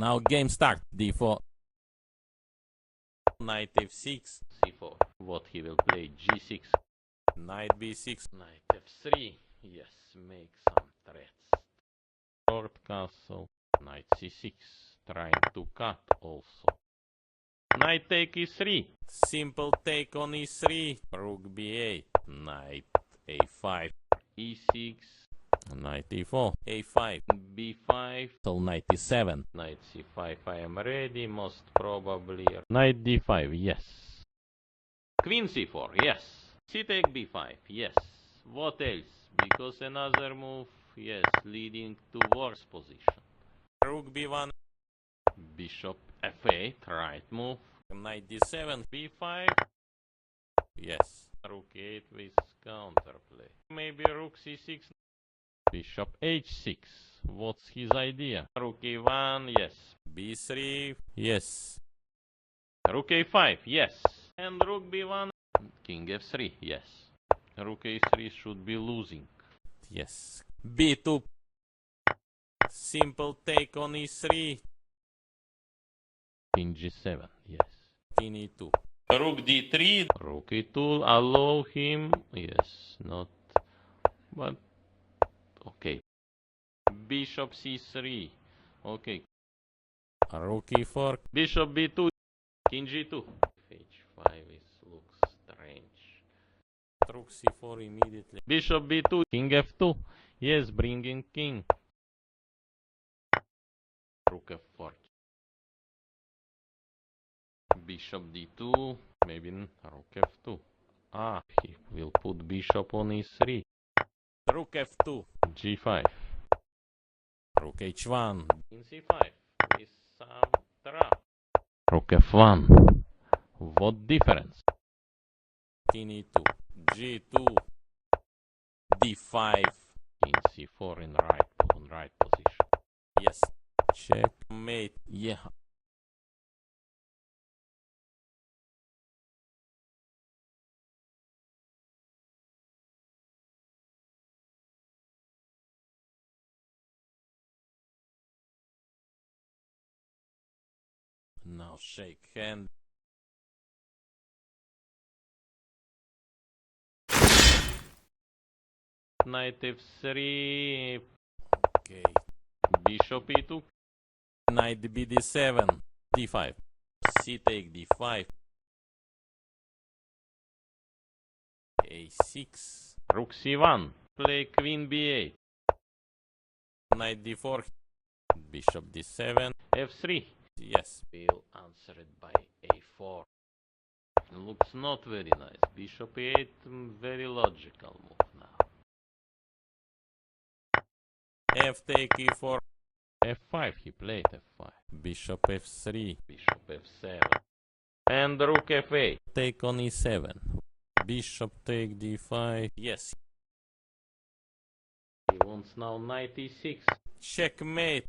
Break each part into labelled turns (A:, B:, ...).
A: Now game start. D4. Knight f6.
B: C4. What he will play? G6.
A: Knight b6.
B: Knight f3. Yes, make some threats. Short castle. Knight c6. Trying to cut also. Knight take e3.
A: Simple take on e3. Rook b8. Knight a5.
B: e6.
A: Knight e4. a5.
B: b5.
A: Till knight e7.
B: Knight c5. I am ready. Most probably. Knight d5. Yes. Queen c4. Yes. C take b5. Yes. What else? Because another move. Yes, leading to worse position.
A: Rook b1.
B: Bishop f8. Right move.
A: Knight d7.
B: b5.
A: Yes.
B: Rook 8 with counterplay. Maybe rook c6. Bishop h6. What's his idea? Rook a1. Yes.
A: b3. Yes.
B: Rook a5. Yes. And rook b1. King f3. Yes. Rook a3 should be losing.
A: Yes. b2. Simple take on e3.
B: King g7. Yes.
A: King e2.
B: Rook d3. Rook e2. Allow him. Yes. Not. But. Okay. Bishop c3. Okay.
A: Rook e4.
B: Bishop b2. King g2. h5 looks strange.
A: Rook c4 immediately.
B: Bishop b2. King f2. Yes, bringing king. Rook f4. Bishop d2. Maybe rook f2. Ah, he will put bishop on e3.
A: Rook f2.
B: g5.
A: Rook h1.
B: In c5. With some trap. Rook f1. What difference?
A: King e2. g2. d5.
B: King c4 in right position.
A: Yes. Checkmate. Yeah. Now shake hand.
B: Knight f3.
A: Okay.
B: Bishop e2.
A: Knight bd7. d5. C take d5. a6.
B: Rook c1. Play queen b8.
A: Knight d4. Bishop d7.
B: f3.
A: Yes.
B: Will answered by a4. Looks not very nice. Bishop e8. Very logical move now.
A: F take e4.
B: f5. He played f5.
A: Bishop f3.
B: Bishop f7. And rook f8.
A: Take on e7. Bishop take d5. Yes.
B: He wants now knight e6.
A: Checkmate.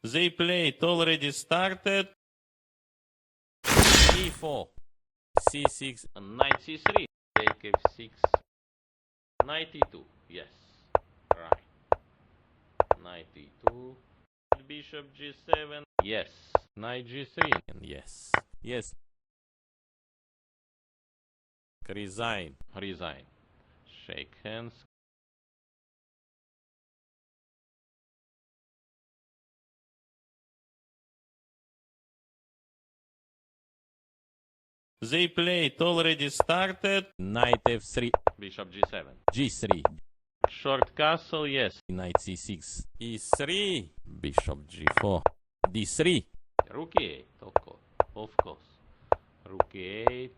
B: They played already started.
A: e4. c6.
B: Knight c3. Take f6. Knight e2. Yes. Right. Knight e2. Bishop g7. Yes. Knight g3.
A: And yes. Yes. Resign.
B: Resign. Shake hands. They played already started.
A: Knight f3.
B: Bishop g7.
A: g3.
B: Short castle, yes.
A: Knight c6. e3. Bishop g4. d3.
B: Rook e8, of course. Rook e8.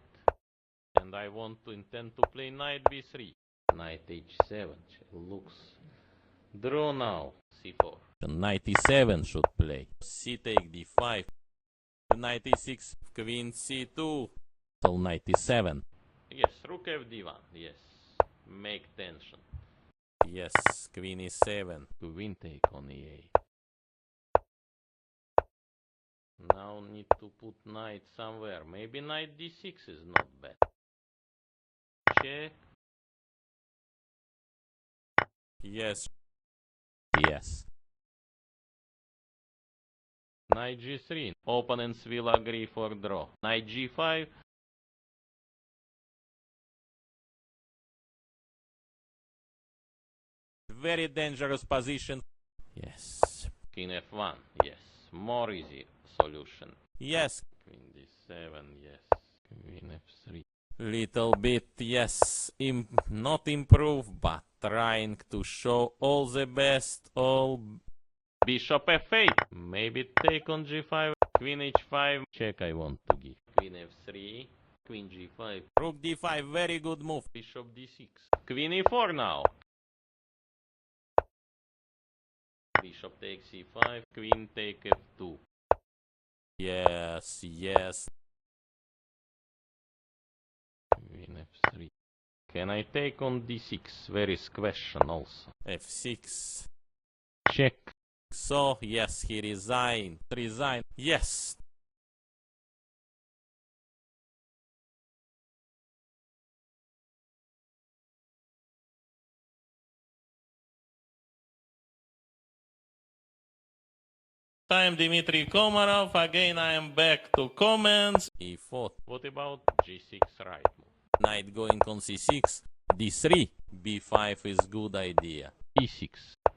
B: And I want to intend to play knight b3. Knight h7. Looks draw now. c4.
A: Knight e7 should play. C take d5. Knight e6. Queen c2. Till knight e7.
B: Yes, rook fd1. Yes. Make tension.
A: Yes. Queen e7.
B: Queen take on e8. Now need to put knight somewhere. Maybe knight d6 is not bad. Check.
A: Yes. Yes.
B: Knight g3. Opponents will agree for draw. Knight g5.
A: Very dangerous position. Yes.
B: King f1. Yes. More easy solution.
A: Yes.
B: Queen d7. Yes. Queen f3.
A: Little bit, yes. Not improve, but trying to show all the best. All.
B: Bishop f8. Maybe take on g5. Queen h5. Check I want to give. Queen f3. Queen g5.
A: Rook d5. Very good move.
B: Bishop d6. Queen e4 now. Bishop takes e5. Queen take f2.
A: Yes. Yes.
B: Queen f3. Can I take on d6? Where is question also?
A: f6.
B: Check.
A: So, yes, he resigned. Resign. Yes. I'm Dmitry Komarov. Again, I am back to comments. e4.
B: What about g6 right move?
A: Knight going on c6. d3. b5 is good idea.
B: e6.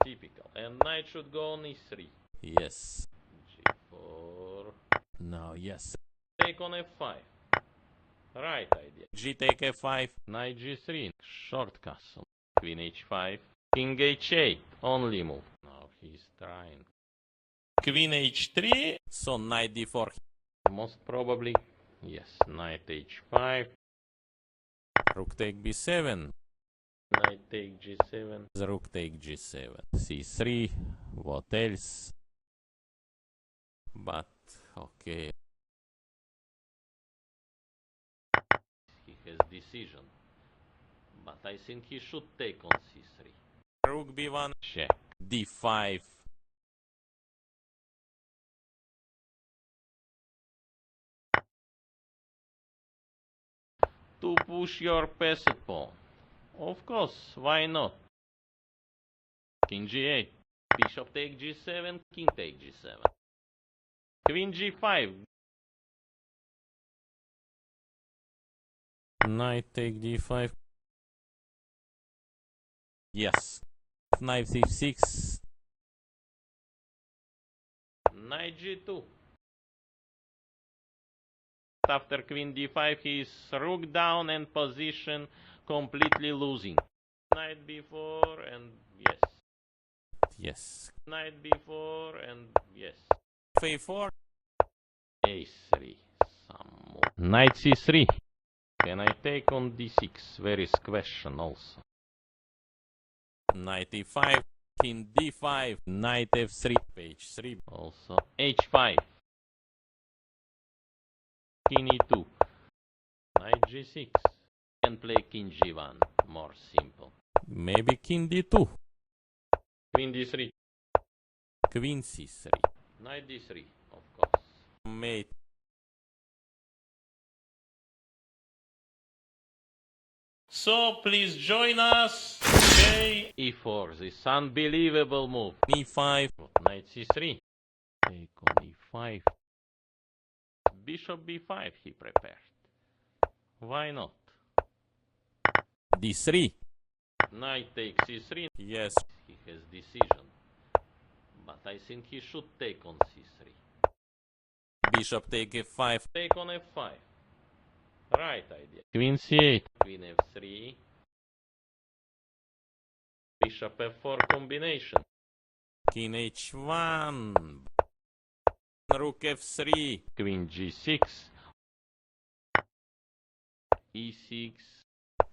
B: Typical. And knight should go on e3.
A: Yes.
B: g4.
A: Now, yes.
B: Take on f5. Right idea.
A: G take f5.
B: Knight g3. Short castle. Queen h5. King h8. Only move. Now he's trying.
A: Queen h3. So knight d4.
B: Most probably. Yes. Knight h5.
A: Rook take b7.
B: Knight take g7.
A: Rook take g7. c3. What else? But, okay.
B: He has decision. But I think he should take on c3.
A: Rook b1.
B: Check.
A: d5.
B: To push your passed pawn. Of course, why not? King g8. Bishop take g7. King take g7. Queen g5.
A: Knight take d5. Yes. Knight c6.
B: Knight g2. After queen d5 he is rook down and position completely losing. Knight b4 and yes.
A: Yes.
B: Knight b4 and yes.
A: a4.
B: a3. Some more. Knight c3. Can I take on d6? Where is question also?
A: Knight e5. King d5. Knight f3. Page 3.
B: Also h5. King e2. Knight g6. Can play king g1. More simple.
A: Maybe king d2.
B: Queen d3.
A: Queen c3.
B: Knight d3. Of course.
A: Mate. So please join us. Okay.
B: e4. This unbelievable move.
A: e5.
B: Knight c3. Take on e5. Bishop b5 he prepared. Why not?
A: d3.
B: Knight takes c3.
A: Yes.
B: He has decision. But I think he should take on c3.
A: Bishop take f5.
B: Take on f5. Right idea. Queen c8. Queen f3. Bishop f4 combination.
A: King h1. Rook f3.
B: Queen g6. e6.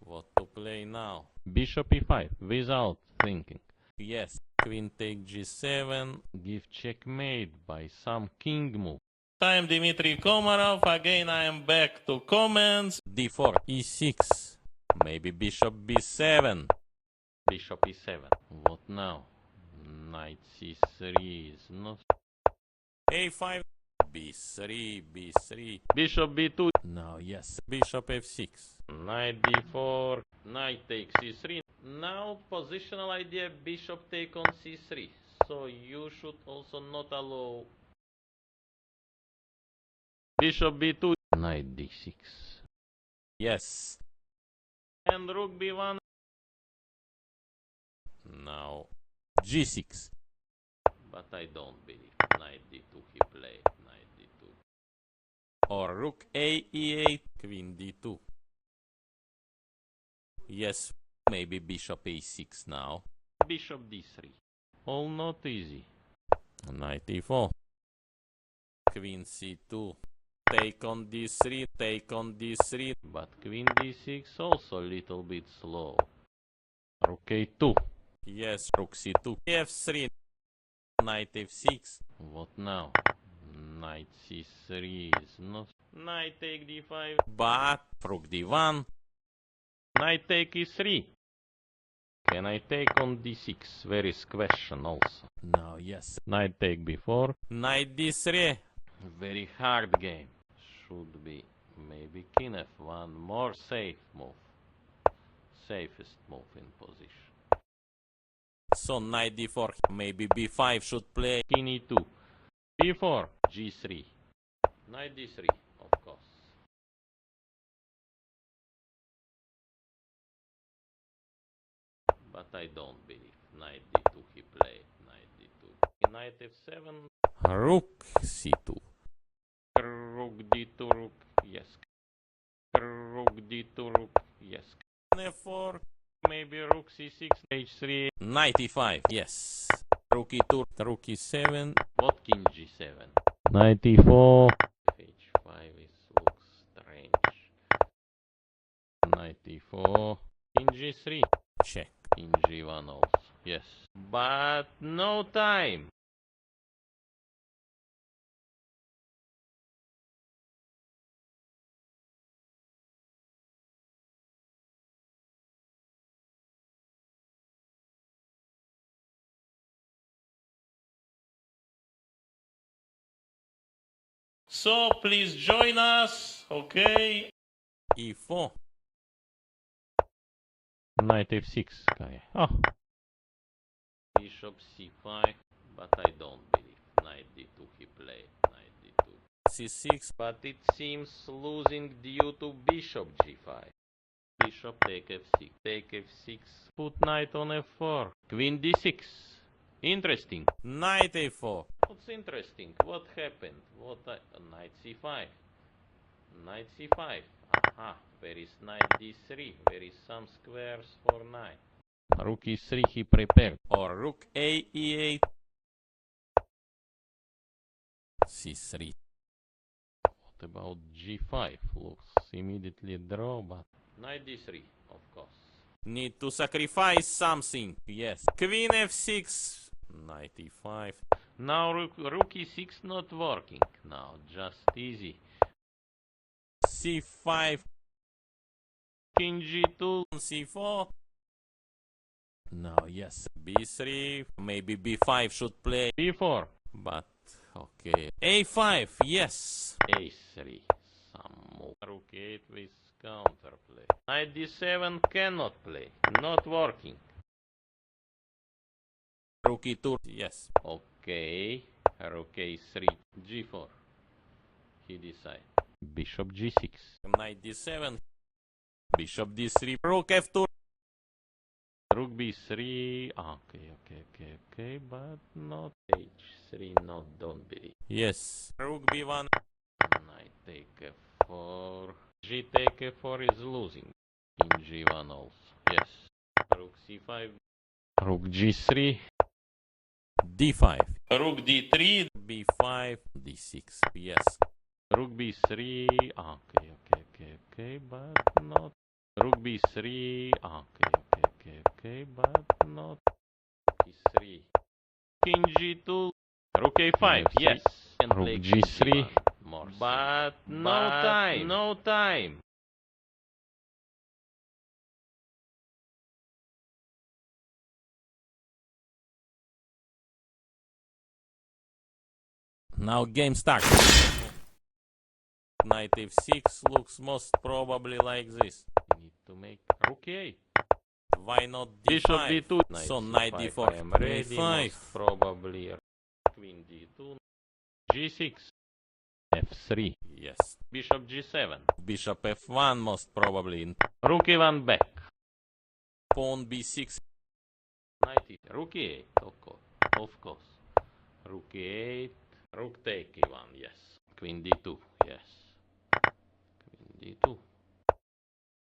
A: What to play now?
B: Bishop e5 without thinking.
A: Yes. Queen take g7.
B: Give checkmate by some king move.
A: I'm Dmitry Komarov. Again, I am back to comments. d4. e6. Maybe bishop b7.
B: Bishop e7. What now? Knight c3 is not.
A: a5. b3, b3.
B: Bishop b2.
A: Now, yes, bishop f6.
B: Knight d4. Knight takes c3. Now, positional idea, bishop take on c3. So you should also not allow bishop b2. Knight d6.
A: Yes.
B: And rook b1.
A: Now, g6.
B: But I don't believe. Knight d2 he played. Knight d2.
A: Or rook a e8, queen d2. Yes, maybe bishop a6 now.
B: Bishop d3. All not easy.
A: Knight e4. Queen c2. Take on d3, take on d3.
B: But queen d6 also a little bit slow. Rook a2.
A: Yes, rook c2. f3. Knight f6.
B: What now? Knight c3 is not. Knight take d5.
A: But rook d1.
B: Knight take e3. Can I take on d6? Very question also.
A: Now, yes.
B: Knight take b4.
A: Knight d3.
B: Very hard game. Should be maybe king f1. More safe move. Safest move in position.
A: So knight d4. Maybe b5 should play.
B: King e2. b4. g3. Knight d3, of course. But I don't believe. Knight d2 he played. Knight d2. Knight f7.
A: Rook c2.
B: Rook d2. Rook. Yes. Rook d2. Rook. Yes.
A: f4.
B: Maybe rook c6. h3.
A: Knight e5. Yes. Rook e2. Rook e7.
B: What king g7? Knight e4. h5 looks strange. Knight e4. King g3.
A: Check.
B: King g1 also. Yes. But no time. So please join us, okay?
A: e4.
B: Knight f6. Oh. Bishop c5, but I don't believe. Knight d2 he played. Knight d2.
A: c6.
B: But it seems losing due to bishop g5. Bishop take f6. Take f6. Put knight on f4. Queen d6. Interesting.
A: Knight a4.
B: What's interesting? What happened? Knight c5. Knight c5. Aha. Where is knight d3? Where is some squares for knight? Rook e3 he prepared.
A: Or rook a e8. c3.
B: What about g5? Looks immediately draw, but knight d3, of course.
A: Need to sacrifice something. Yes. Queen f6. Knight e5.
B: Now rook e6 not working. Now just easy.
A: c5.
B: King g2.
A: c4. Now, yes. b3. Maybe b5 should play.
B: b4.
A: But, okay. a5. Yes.
B: a3. Some move. Rook 8 with counterplay. Knight d7 cannot play. Not working.
A: Rook e2. Yes.
B: Okay. Rook a3. g4. He decide. Bishop g6.
A: Knight d7. Bishop d3. Rook f2.
B: Rook b3. Okay. But not h3. Not, don't believe.
A: Yes. Rook b1.
B: Knight take f4. G take f4 is losing. King g1 also. Yes. Rook c5. Rook g3.
A: d5.
B: Rook d3.
A: b5. d6. Yes.
B: Rook b3. Okay. But not. Rook b3. Okay. But not. e3. King g2. Rook a5. Yes. And rook g3. More but no time.
A: Now game start. Knight f6 looks most probably like this.
B: Need to make rook a8.
A: Why not d5?
B: Bishop d2.
A: So knight
B: c5,
A: d4.
B: I am ready.
A: a5.
B: Most probably queen d2. g6. f3.
A: Yes.
B: Bishop g7.
A: Bishop f1 most probably.
B: Rook e1 back.
A: Pawn b6.
B: Knight e. Rook e8. Of course. Rook e8. Rook take e1. Yes. Queen d2. Yes. Queen d2.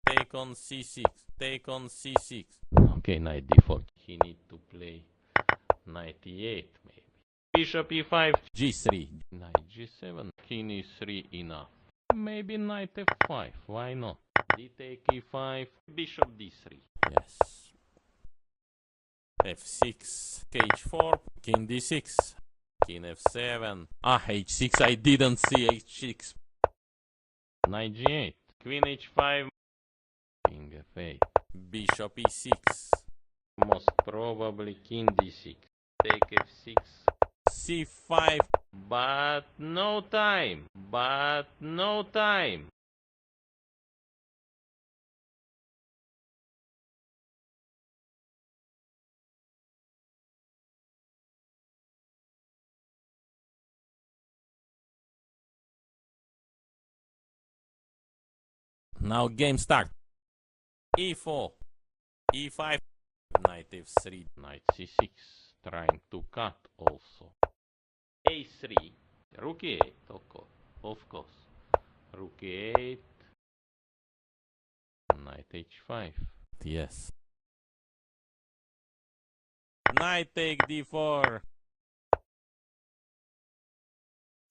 A: Take on c6. Take on c6.
B: Okay, knight d4. He need to play knight e8 maybe. Bishop e5.
A: g3.
B: Knight g7. King e3 enough. Maybe knight f5. Why not? D take e5. Bishop d3.
A: Yes. f6. h4. King d6. King f7. h6. I didn't see h6.
B: Knight g8. Queen h5. King f8.
A: Bishop e6.
B: Most probably king d6. Take f6.
A: c5.
B: But no time. But no time.
A: Now game start. e4. e5. Knight f3.
B: Knight c6. Trying to cut also. a3. Rook e8. Of course. Rook e8. Knight h5.
A: Yes. Knight take d4.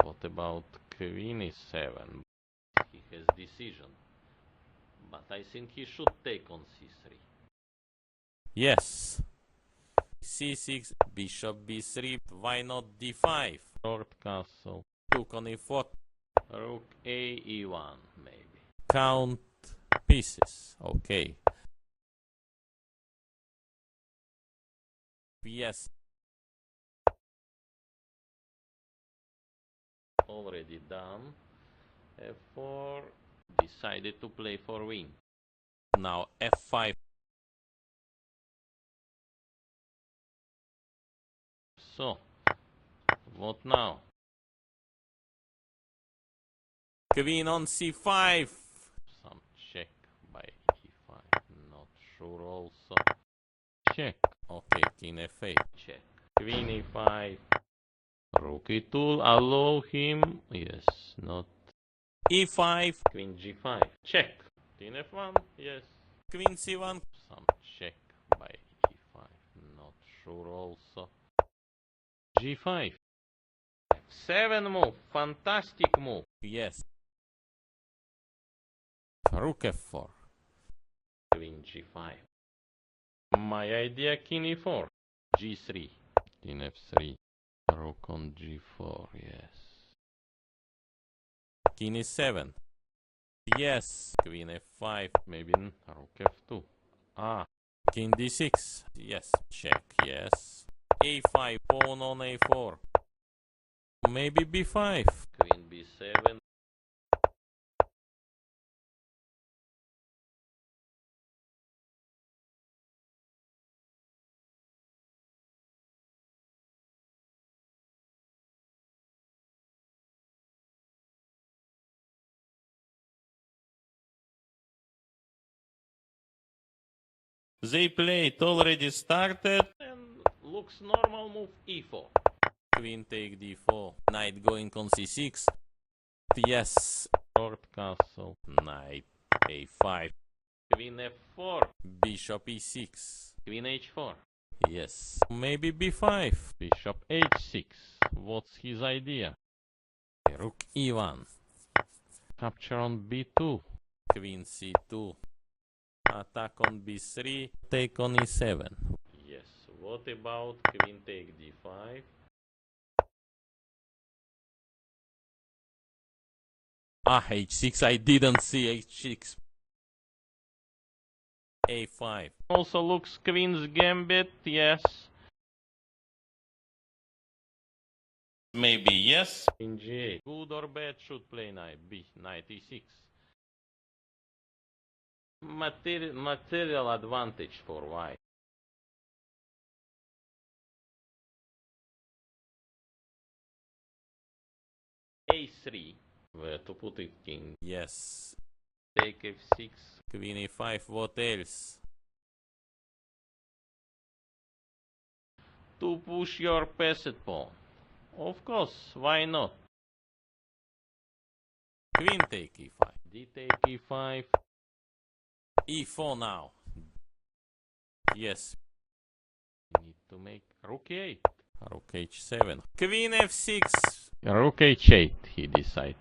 B: What about queen e7? He has decision. But I think he should take on c3.
A: Yes. c6. Bishop b3. Why not d5?
B: Short castle.
A: Took on e4.
B: Rook a e1 maybe.
A: Count pieces. Okay. Yes.
B: Already done. f4. Decided to play for win.
A: Now f5.
B: So, what now?
A: Queen on c5.
B: Some check by e5. Not sure also. Check.
A: Okay, king f8.
B: Check. Queen e5. Rook e2. Allow him. Yes. Not.
A: e5.
B: Queen g5. Check. King f1. Yes.
A: Queen c1.
B: Some check by e5. Not sure also. g5. f7 move. Fantastic move.
A: Yes. Rook f4.
B: Queen g5. My idea king e4. g3. King f3. Rook on g4. Yes.
A: King e7. Yes. Queen f5.
B: Maybe rook f2. Ah.
A: King d6. Yes. Check. Yes. a5. Pawn on a4. Maybe b5.
B: Queen b7.
A: They played already started.
B: And looks normal move e4.
A: Queen take d4. Knight going on c6. Yes.
B: Short castle.
A: Knight a5.
B: Queen f4.
A: Bishop e6.
B: Queen h4.
A: Yes. Maybe b5.
B: Bishop h6. What's his idea?
A: Rook e1.
B: Capture on b2.
A: Queen c2. Attack on b3. Take on e7.
B: Yes. What about queen take d5?
A: h6. I didn't see h6. a5.
B: Also looks queen's gambit. Yes.
A: Maybe yes.
B: King G8. Good or bad should play knight B, knight E6. Material advantage for white. A3. Where to put it, king?
A: Yes.
B: Take F6.
A: Queen E5, what else?
B: To push your passed pawn. Of course, why not?
A: Queen take E5.
B: D take E5.
A: E4 now. Yes.
B: Need to make rook E8.
A: Rook H7. Queen F6.
B: Rook H8, he decided.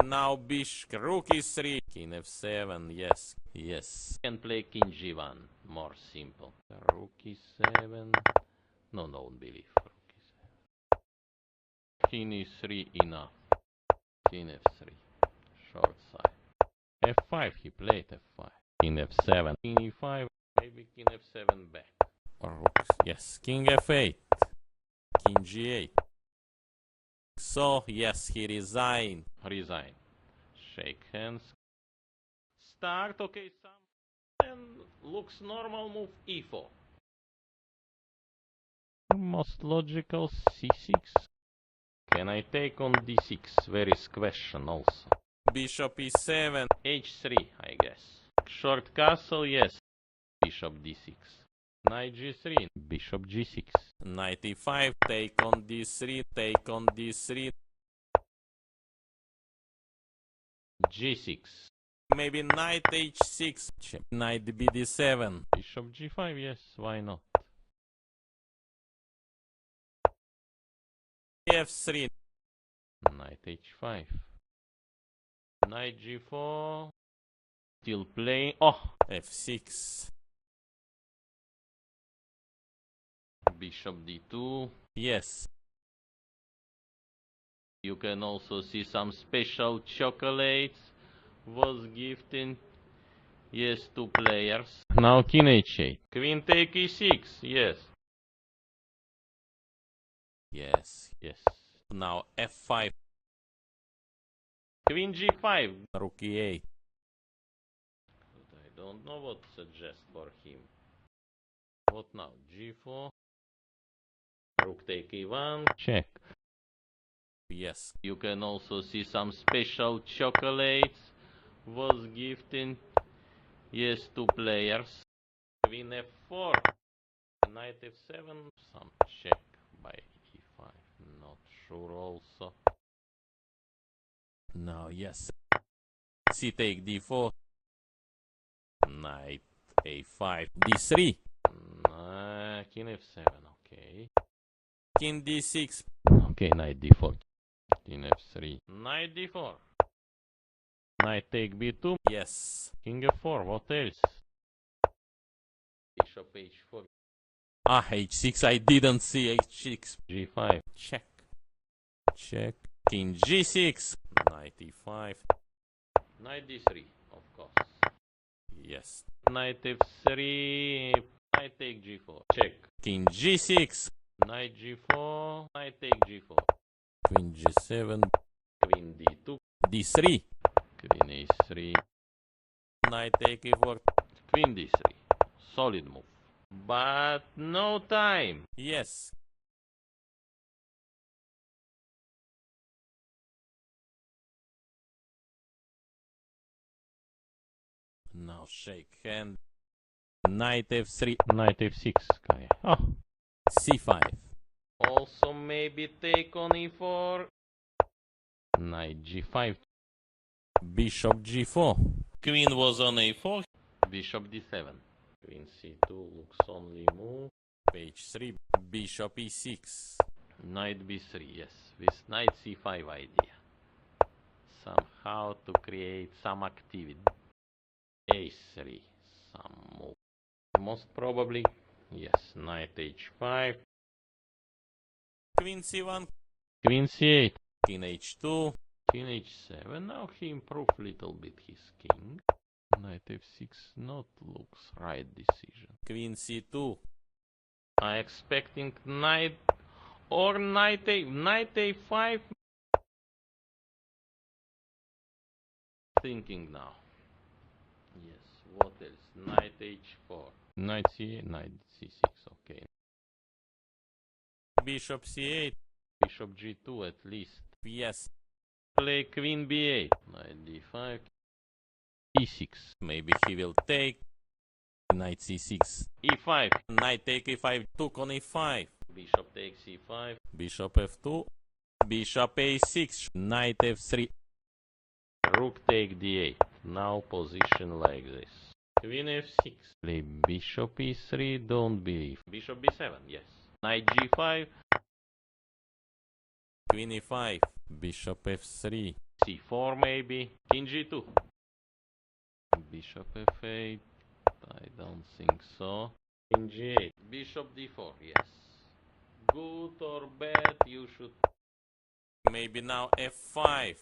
A: Now bishop. Rook E3. King F7. Yes. Yes.
B: Can play King G1. More simple. Rook E7. No, don't believe. Rook E7. King E3 enough. King F3. Short side. F5, he played F5. King F7. King E5. Maybe King F7 back.
A: Rook. Yes. King F8. King G8. So, yes, he resigned.
B: Resign. Shake hands. Start, okay, some. And looks normal move E4. Most logical C6. Can I take on D6? Where is question also?
A: Bishop E7.
B: H3, I guess. Short castle, yes. Bishop D6. Knight G3. Bishop G6.
A: Knight E5. Take on D3. Take on D3.
B: G6.
A: Maybe knight H6. Knight BD7.
B: Bishop G5, yes, why not?
A: F3.
B: Knight H5. Knight G4. Still playing. Oh!
A: F6.
B: Bishop D2.
A: Yes.
B: You can also see some special chocolates was gifting. Yes, two players. Now King H8. Queen take E6. Yes.
A: Yes.
B: Yes.
A: Now F5.
B: Queen G5.
A: Rook E8.
B: I don't know what to suggest for him. What now? G4. Rook take E1. Check.
A: Yes.
B: You can also see some special chocolates was gifting. Yes, two players. Queen F4. Knight F7. Some check by E5. Not sure also.
A: Now yes. C take D4. Knight A5. D3.
B: King F7. Okay.
A: King D6.
B: Okay, Knight D4. King F3. Knight D4. Knight take B2.
A: Yes.
B: King F4. What else? Bishop H4.
A: Ah, H6. I didn't see H6.
B: G5.
A: Check. Check. King G6. Knight E5.
B: Knight D3. Of course.
A: Yes.
B: Knight F3. Knight take G4. Check.
A: King G6.
B: Knight G4. Knight take G4.
A: Queen G7.
B: Queen D2.
A: D3.
B: Queen A3.
A: Knight take E4.
B: Queen D3. Solid move. But no time.
A: Yes. Now shake hand. Knight F3.
B: Knight F6. Okay. Oh.
A: C5.
B: Also maybe take on E4. Knight G5.
A: Bishop G4. Queen was on A4.
B: Bishop D7. Queen C2 looks only move.
A: H3. Bishop E6.
B: Knight B3, yes. With Knight C5 idea. Somehow to create some activity. A3. Some move. Most probably, yes. Knight H5.
A: Queen C1.
B: Queen C8.
A: King H2.
B: King H7. Now he improved little bit his king. Knight F6 not looks right decision.
A: Queen C2.
B: I expecting knight Or knight a5. Thinking now. Yes, what else? Knight h4. Knight c8, knight c6, okay.
A: Bishop c8.
B: Bishop g2 at least.
A: Yes.
B: Play queen b8. Knight d5. e6.
A: Maybe he will take. Knight c6.
B: e5.
A: Knight take e5. Took on e5.
B: Bishop takes e5.
A: Bishop f2. Bishop a6. Knight f3.
B: Rook take d8. Now position like this. Queen f6. Play bishop e3. Don't believe. Bishop b7. Yes. Knight g5.
A: Queen e5. Bishop f3.
B: c4 maybe. King g2. Bishop f8. I don't think so. King g8. Bishop d4. Yes. Good or bad, you should.
A: Maybe now f5.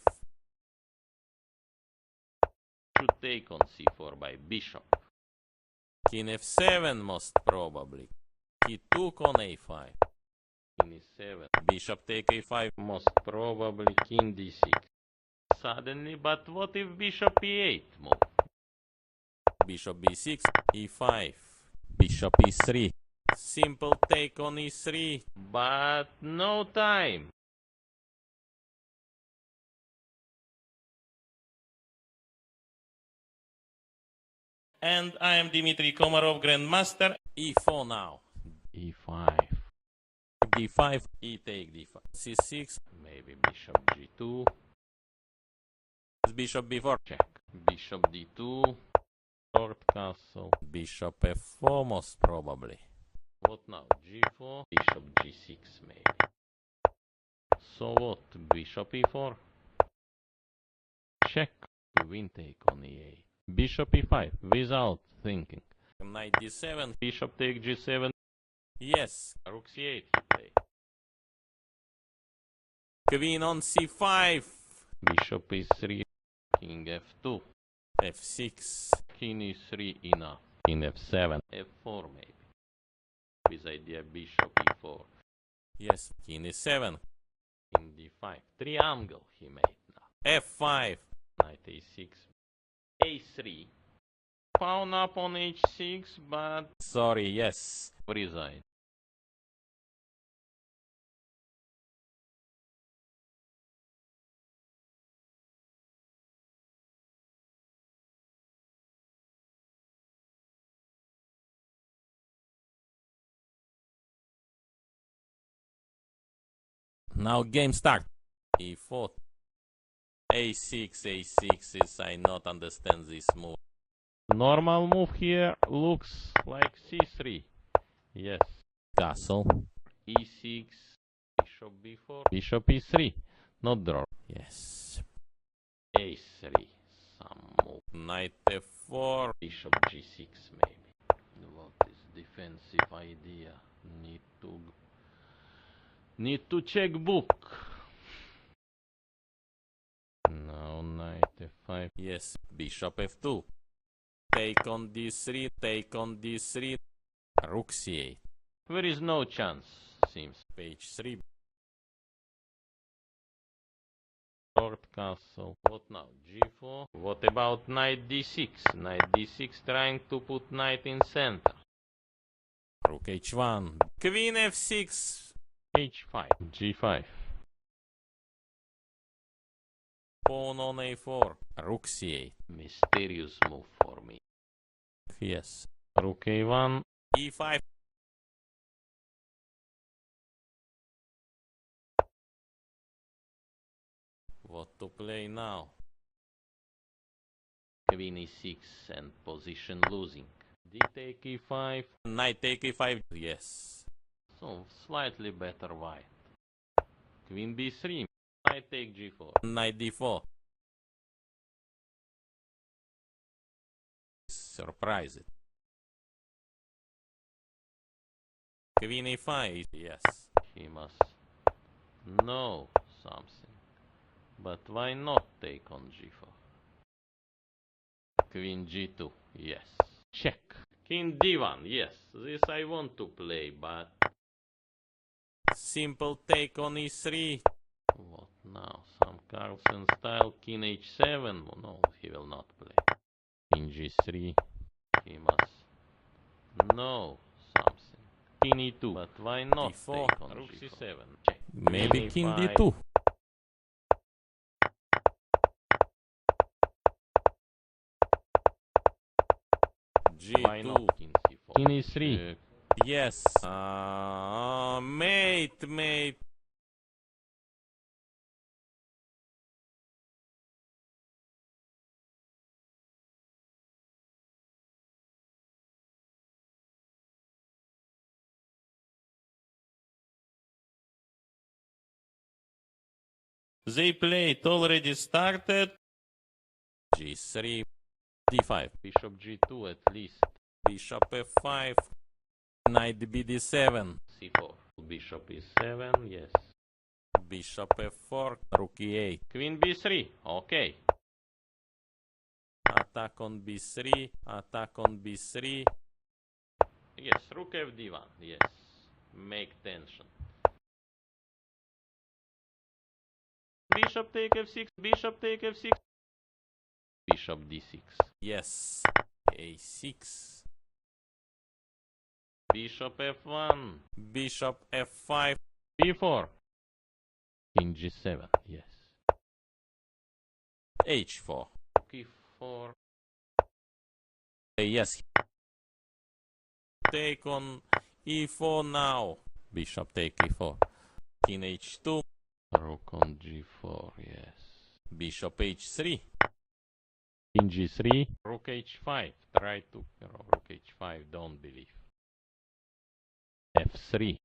B: Should take on c4 by bishop.
A: King f7 most probably. He took on a5.
B: King e7.
A: Bishop take a5.
B: Most probably king d6. Suddenly, but what if bishop e8 move?
A: Bishop b6. e5. Bishop e3. Simple take on e3.
B: But no time.
A: And I am Dmitry Komarov, Grandmaster. e4 now.
B: e5.
A: d5. e take d5. c6.
B: Maybe bishop g2.
A: Bishop b4.
B: Check. Bishop d2. Short castle.
A: Bishop f4 most probably.
B: What now? g4. Bishop g6 maybe. So what? Bishop e4. Check. Queen take on e8. Bishop e5 without thinking.
A: Knight d7.
B: Bishop take g7.
A: Yes.
B: Rook c8 he play.
A: Queen on c5.
B: Bishop e3. King f2.
A: f6.
B: King e3 enough. King f7. f4 maybe. With idea bishop e4.
A: Yes. King e7.
B: King d5. Triangle he made now.
A: f5.
B: Knight a6. a3. Pawn up on h6, but
A: Sorry, yes.
B: resign.
A: Now game start. e4. a6, a6 is, I not understand this move.
B: Normal move here looks like c3. Yes.
A: Castle.
B: e6. Bishop b4. Bishop e3. Not draw.
A: Yes.
B: a3. Some move.
A: Knight f4.
B: Bishop g6 maybe. What is defensive idea? Need to check book. Now knight f5.
A: Yes. Bishop f2. Take on d3. Take on d3. Rook c8.
B: There is no chance, seems.
A: Page 3.
B: Short castle. What now? g4. What about knight d6? Knight d6 trying to put knight in center.
A: Rook h1. Queen f6.
B: h5. g5.
A: Pawn on a4. Rook c8.
B: Mysterious move for me.
A: Yes.
B: Rook a1.
A: e5. What to play now?
B: Queen e6 and position losing. D take e5.
A: Knight take e5. Yes.
B: So slightly better white. Queen b3. Knight take g4.
A: Knight d4. Surprise it. Queen e5. Yes.
B: He must know something. But why not take on g4? Queen g2. Yes. Check. King d1. Yes. This I want to play, but
A: Simple take on e3.
B: What now? Some cards in style king h7. No, he will not play. King g3. He must know something. King e2. But why not
A: d4.
B: take on rook c7? Check.
A: Maybe king d2.
B: Why not
A: g2.
B: king c4? King e3.
A: Yes. Mate. They played already started. g3, d5.
B: Bishop g2 at least.
A: Bishop f5. Knight bd7.
B: c4. Bishop e7, yes.
A: Bishop f4. Rook e8.
B: Queen b3, okay.
A: Attack on b3. Attack on b3.
B: Yes, rook fd1, yes. Make tension. Bishop take f6, bishop take f6. Bishop d6.
A: Yes. a6.
B: Bishop f1.
A: Bishop f5.
B: b4. King g7, yes.
A: h4.
B: e4.
A: Yes. Take on e4 now. Bishop take e4. King h2.
B: Rook on g4, yes.
A: Bishop h3.
B: King g3. Rook h5. Try to. Rook h5, don't believe. f3.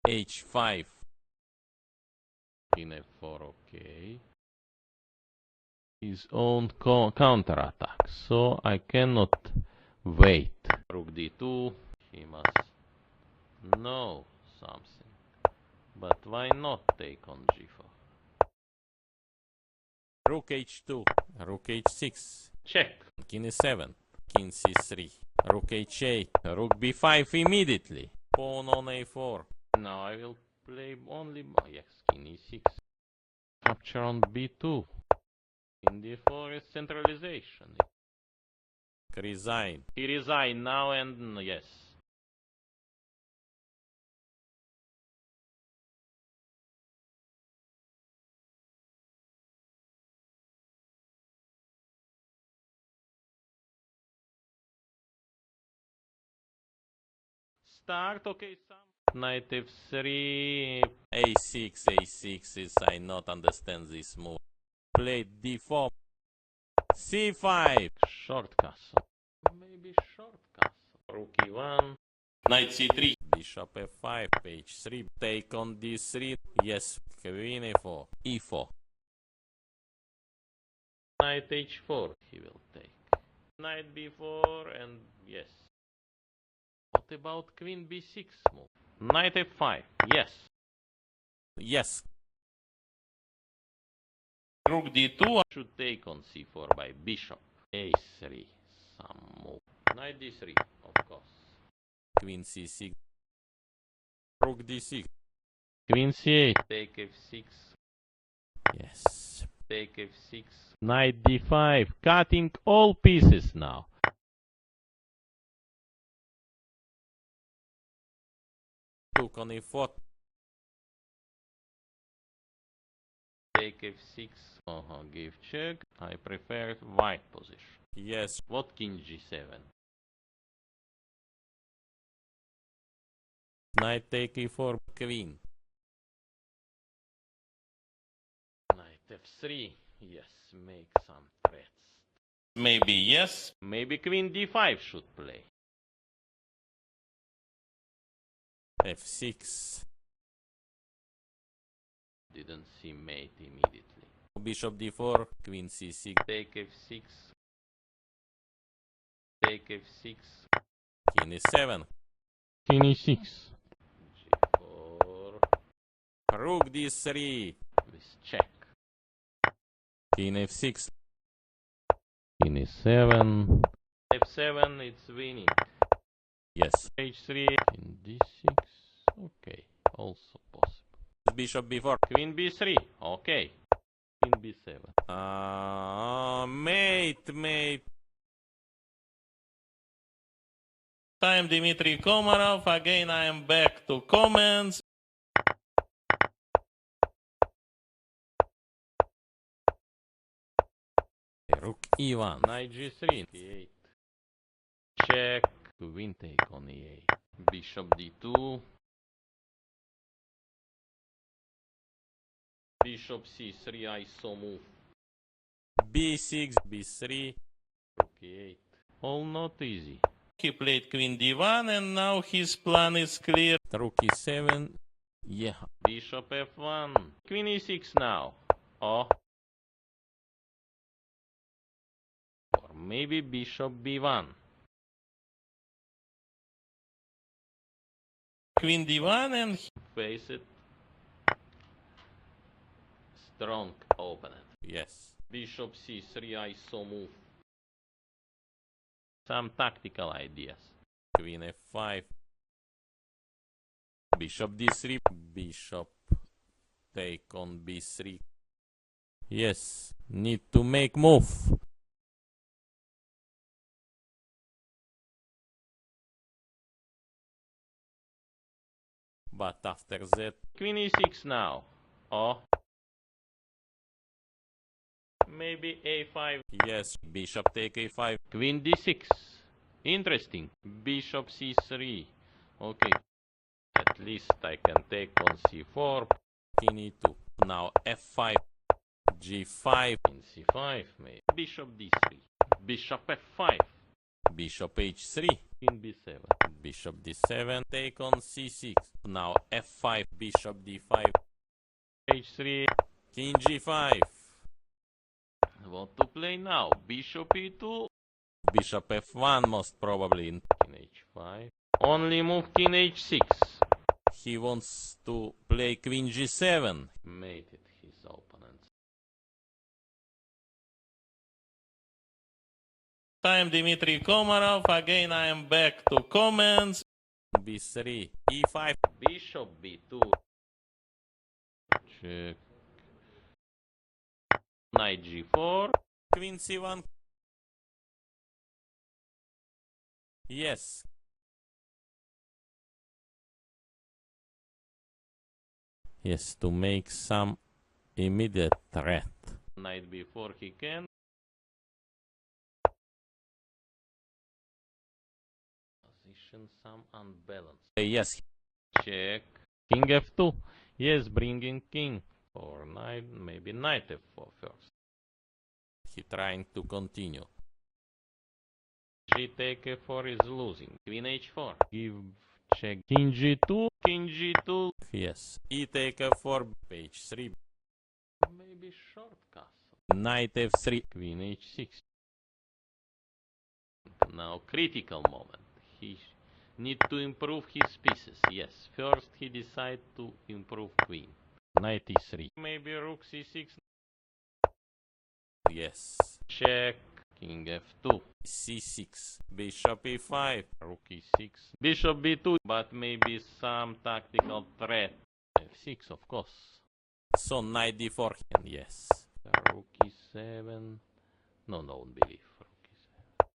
A: h5.
B: King f4, okay. His own counterattack, so I cannot wait. Rook d2, he must know something. But why not take on g4?
A: Rook h2. Rook h6.
B: Check.
A: King e7. King c3. Rook h8. Rook b5 immediately. Pawn on a4.
B: Now I will play only. Yes, king e6. Capture on b2. In d4 is centralization.
A: Resign.
B: He resigned now and yes. Start, okay, some. Knight f3.
A: a6 is, I not understand this move. Play d4. c5.
B: Short castle. Maybe short castle. Rook e1. Knight c3.
A: Bishop f5. h3. Take on d3. Yes. Queen a4. e4.
B: Knight h4 he will take. Knight b4 and yes. What about queen b6 move? Knight f5, yes.
A: Yes.
B: Rook d2 should take on c4 by bishop. a3, some move. Knight d3, of course.
A: Queen c6. Rook d6.
B: Queen c8. Take f6.
A: Yes.
B: Take f6. Knight d5, cutting all pieces now.
A: Took on a4.
B: Take f6. Give check. I prefer white position.
A: Yes.
B: What king g7?
A: Knight take e4. Queen.
B: Knight f3. Yes, make some threats.
A: Maybe yes.
B: Maybe queen d5 should play.
A: f6.
B: Didn't see mate immediately.
A: Bishop d4. Queen c6.
B: Take f6. Take f6.
A: King e7.
B: King e6. g4.
A: Rook d3.
B: With check.
A: King f6.
B: King e7. f7, it's winning.
A: Yes.
B: h3. King d6. Okay, also possible.
A: Bishop b4.
B: Queen b3. Okay. Queen b7.
A: Mate. I'm Dmitry Komarov. Again, I am back to comments. Rook e1.
B: Knight g3. e8. Check. Queen take on e8. Bishop d2. Bishop c3. I saw move.
A: b6, b3.
B: Rook e8. All not easy.
A: He played queen d1 and now his plan is clear. Rook e7. Yeah.
B: Bishop f1. Queen e6 now. Oh. Or maybe bishop b1.
A: Queen d1 and
B: Face it. Strong opponent.
A: yes.
B: Bishop c3. I saw move. Some tactical ideas.
A: Queen f5. Bishop d3. Bishop take on b3. Yes. Need to make move. But after that,
B: Queen e6 now. Oh. Maybe a5.
A: yes, bishop take a5.
B: Queen d6. Interesting. Bishop c3. Okay. At least I can take on c4.
A: King e2. Now f5. g5.
B: In c5 maybe. Bishop d3. Bishop f5.
A: Bishop h3.
B: King b7.
A: Bishop d7. Take on c6. Now f5. Bishop d5.
B: h3.
A: King g5.
B: What to play now? Bishop e2.
A: Bishop f1 most probably.
B: King h5. Only move king h6.
A: He wants to play queen g7.
B: Made it his opponent.
A: I'm Dmitry Komarov. Again, I am back to comments. b3. e5.
B: Bishop b2. Check. Knight g4.
A: Queen c1. Yes. Yes, to make some immediate threat.
B: Knight b4 he can. Position some unbalanced.
A: Yes.
B: Check. King f2. Yes, bringing king. Or knight, maybe knight f4 first.
A: He trying to continue.
B: G take f4 is losing. Queen h4. Give check. King g2. King g2.
A: Yes. E take f4. h3.
B: Maybe short castle.
A: Knight f3.
B: Queen h6. Now critical moment. He need to improve his pieces. Yes. First he decide to improve queen. Knight e3. Maybe rook c6.
A: Yes.
B: Check. King f2.
A: c6. Bishop e5.
B: Rook e6. Bishop b2. But maybe some tactical threat. f6 of course.
A: So knight d4. Yes.
B: Rook e7. No, don't believe. Rook e7.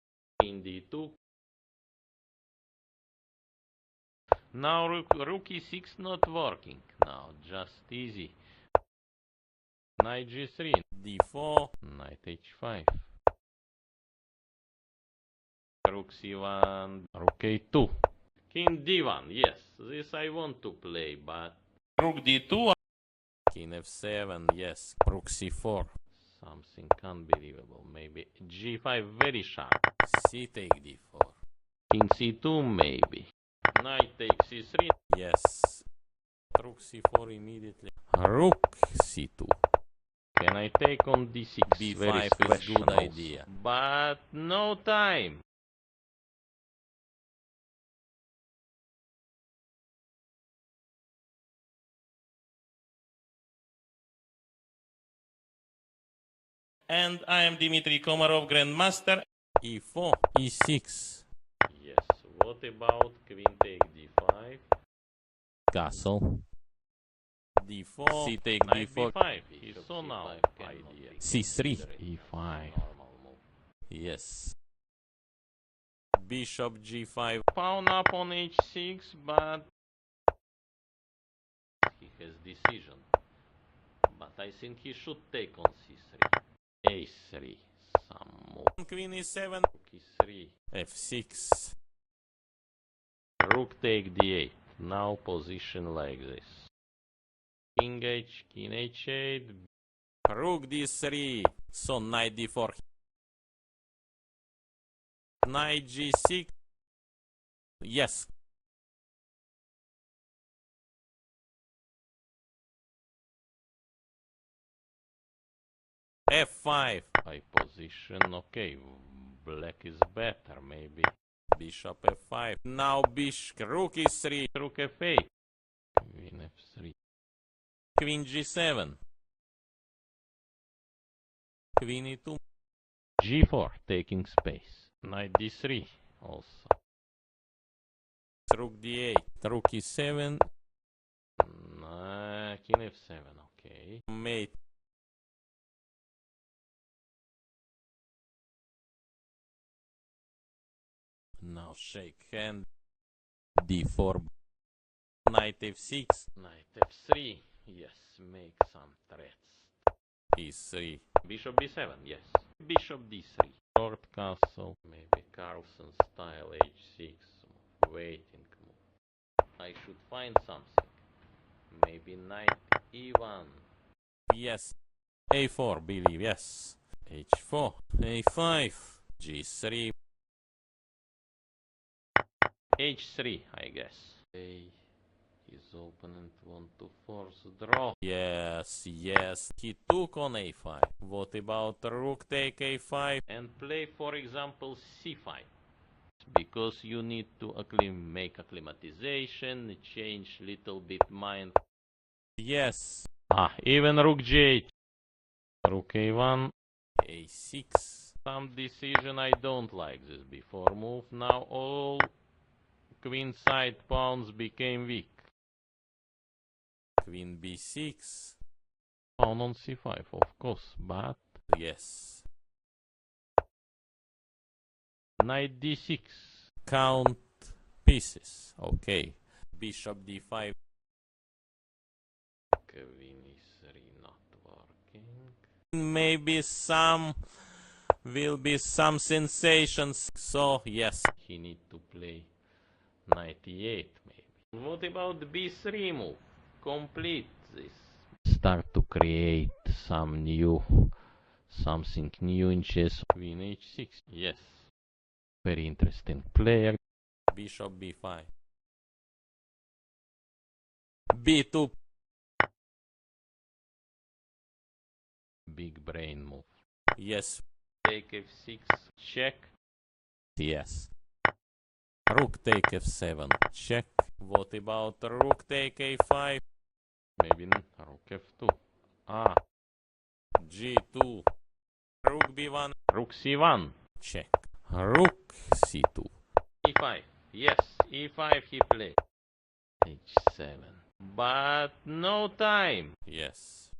B: King d2. Now rook e6 not working. Now just easy. Knight g3.
A: d4.
B: Knight h5. Rook c1. Rook a2. King d1. Yes, this I want to play, but
A: Rook d2. King f7. Yes. Rook c4.
B: something unbelievable. Maybe g5 very sharp.
A: C take d4.
B: King c2 maybe. Knight takes c3.
A: Yes. Rook c4 immediately. Rook c2.
B: Can I take on d6?
A: b5
B: Very
A: is
B: special
A: good
B: also.
A: idea.
B: But no time.
A: And I am Dmitry Komarov, Grandmaster. e4. e6.
B: Yes. What about queen take d5?
A: castle. D4. C take
B: Knight
A: D4.
B: B5. Is so now idea.
A: C3.
B: E5.
C: Normal move.
A: Yes. Bishop G5.
B: Pawn up on H6, but he has decision. But I think he should take on C3. A3. Some move.
A: Queen E7.
B: Rook E3.
A: F6.
B: Rook take D8. Now position like this. King H, King H8.
A: Rook D3. So knight D4. Knight G6. Yes. F5.
B: High position, okay. Black is better, maybe.
A: Bishop F5. Now Bishop. Rook E3.
B: Rook F8. Queen F3.
A: Queen G7. Queen E2.
B: G4, taking space. Knight D3 also.
A: Rook D8. Rook E7.
B: King F7, okay.
A: Mate. Now shake hand. D4. Knight F6.
B: Knight F3, yes, make some threats.
A: E3.
B: Bishop B7, yes. Bishop D3. Short castle, maybe Carlsen style H6. Waiting move. I should find something. Maybe Knight E1.
A: Yes. A4, believe, yes. H4. A5. G3.
B: H3, I guess. His opponent want to force draw.
A: Yes, yes. He took on A5. What about rook take A5?
B: And play, for example, C5. Because you need to make acclimatization, change little bit mind.
A: Yes.
B: Even rook G8. Rook A1.
A: A6.
B: Some decision I don't like this before move. Now all queen side pawns became weak.
A: Queen B6.
B: Pawn on C5, of course, but
A: Yes.
B: Knight D6.
A: Count pieces. Okay. Bishop D5.
B: Queen E3 not working.
A: Maybe will be some sensations. So, yes.
B: He need to play Knight E8 maybe. What about B3 move? Complete this. Start to create something new in chess. Queen H6, yes. Very interesting player.
A: Bishop B5. B2.
B: Big brain move.
A: Yes.
B: Take F6, check.
A: Yes. Rook take F7. Check. What about rook take A5?
B: Maybe rook F2.
A: G2. Rook B1.
B: Rook C1.
A: Check. Rook C2.
B: E5. Yes, E5 he played. H7. But no time.
A: Yes.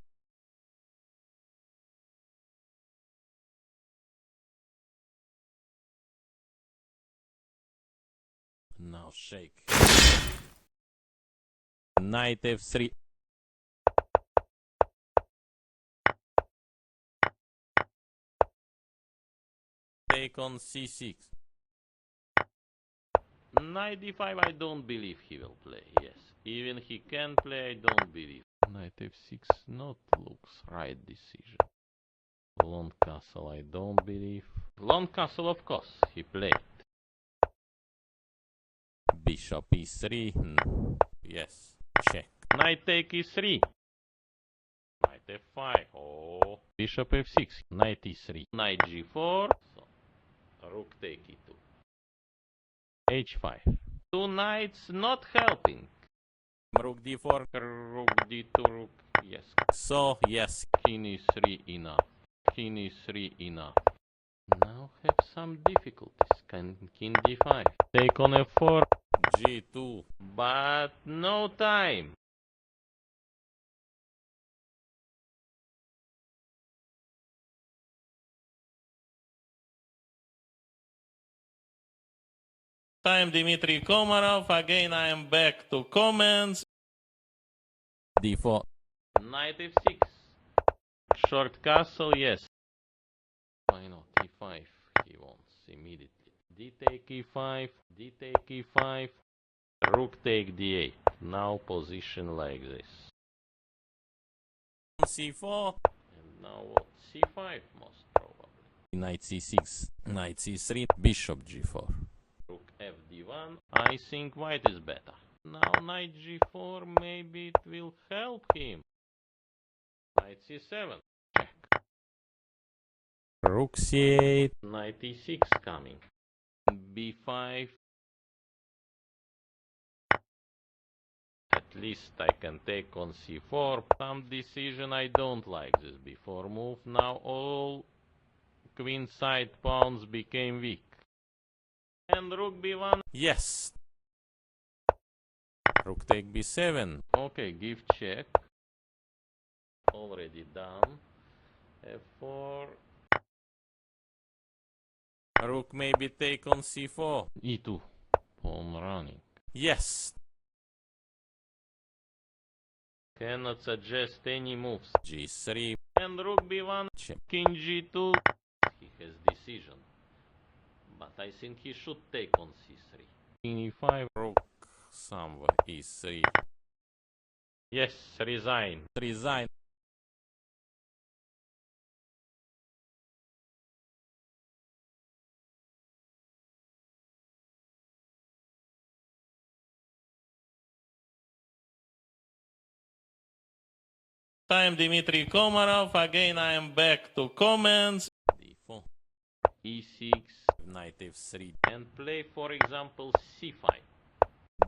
A: Now shake. Knight F3. Take on C6.
B: Knight D5 I don't believe he will play, yes. Even he can play, I don't believe. Knight F6 not looks right decision. Long castle I don't believe. Long castle of course, he played.
A: Bishop E3. Yes. Check.
B: Knight take E3. Knight F5. Oh. Bishop F6. Knight E3. Knight G4. So, rook take E2. H5. Two knights not helping.
A: Rook D4.
B: Rook D2. Rook. Yes.
A: So, yes.
B: King E3 enough. King E3 enough. Now have some difficulties. King D5. Take on F4.
A: g2.
B: But no time.
A: Time Dmitry Komarov. Again, I am back to comments. d4.
B: Knight f6. Short castle, yes. Why not? e5. He wants immediately. D take e5. D take e5. Rook take d8. Now position like this.
A: c4.
B: And now what? c5 most probably.
A: Knight c6. Knight c3. Bishop g4.
B: Rook fd1. I think white is better. Now knight g4. Maybe it will help him. Knight c7. Check.
A: Rook c8.
B: Knight e6 coming. b5. At least I can take on c4. Some decision I don't like this before move. Now all queen side pawns became weak. And rook b1.
A: Yes. Rook take b7.
B: Okay, give check. Already done. f4.
A: Rook maybe take on c4.
B: e2. Pawn running.
A: Yes.
B: Cannot suggest any moves.
A: g3.
B: And rook b1.
A: Check.
B: King g2. He has decision. But I think he should take on c3. King e5.
A: Rook somewhere e3.
B: Yes, resign.
A: Resign. Time Dmitry Komarov. Again, I am back to comments. d4.
B: e6.
A: Knight f3.
B: And play, for example, c5.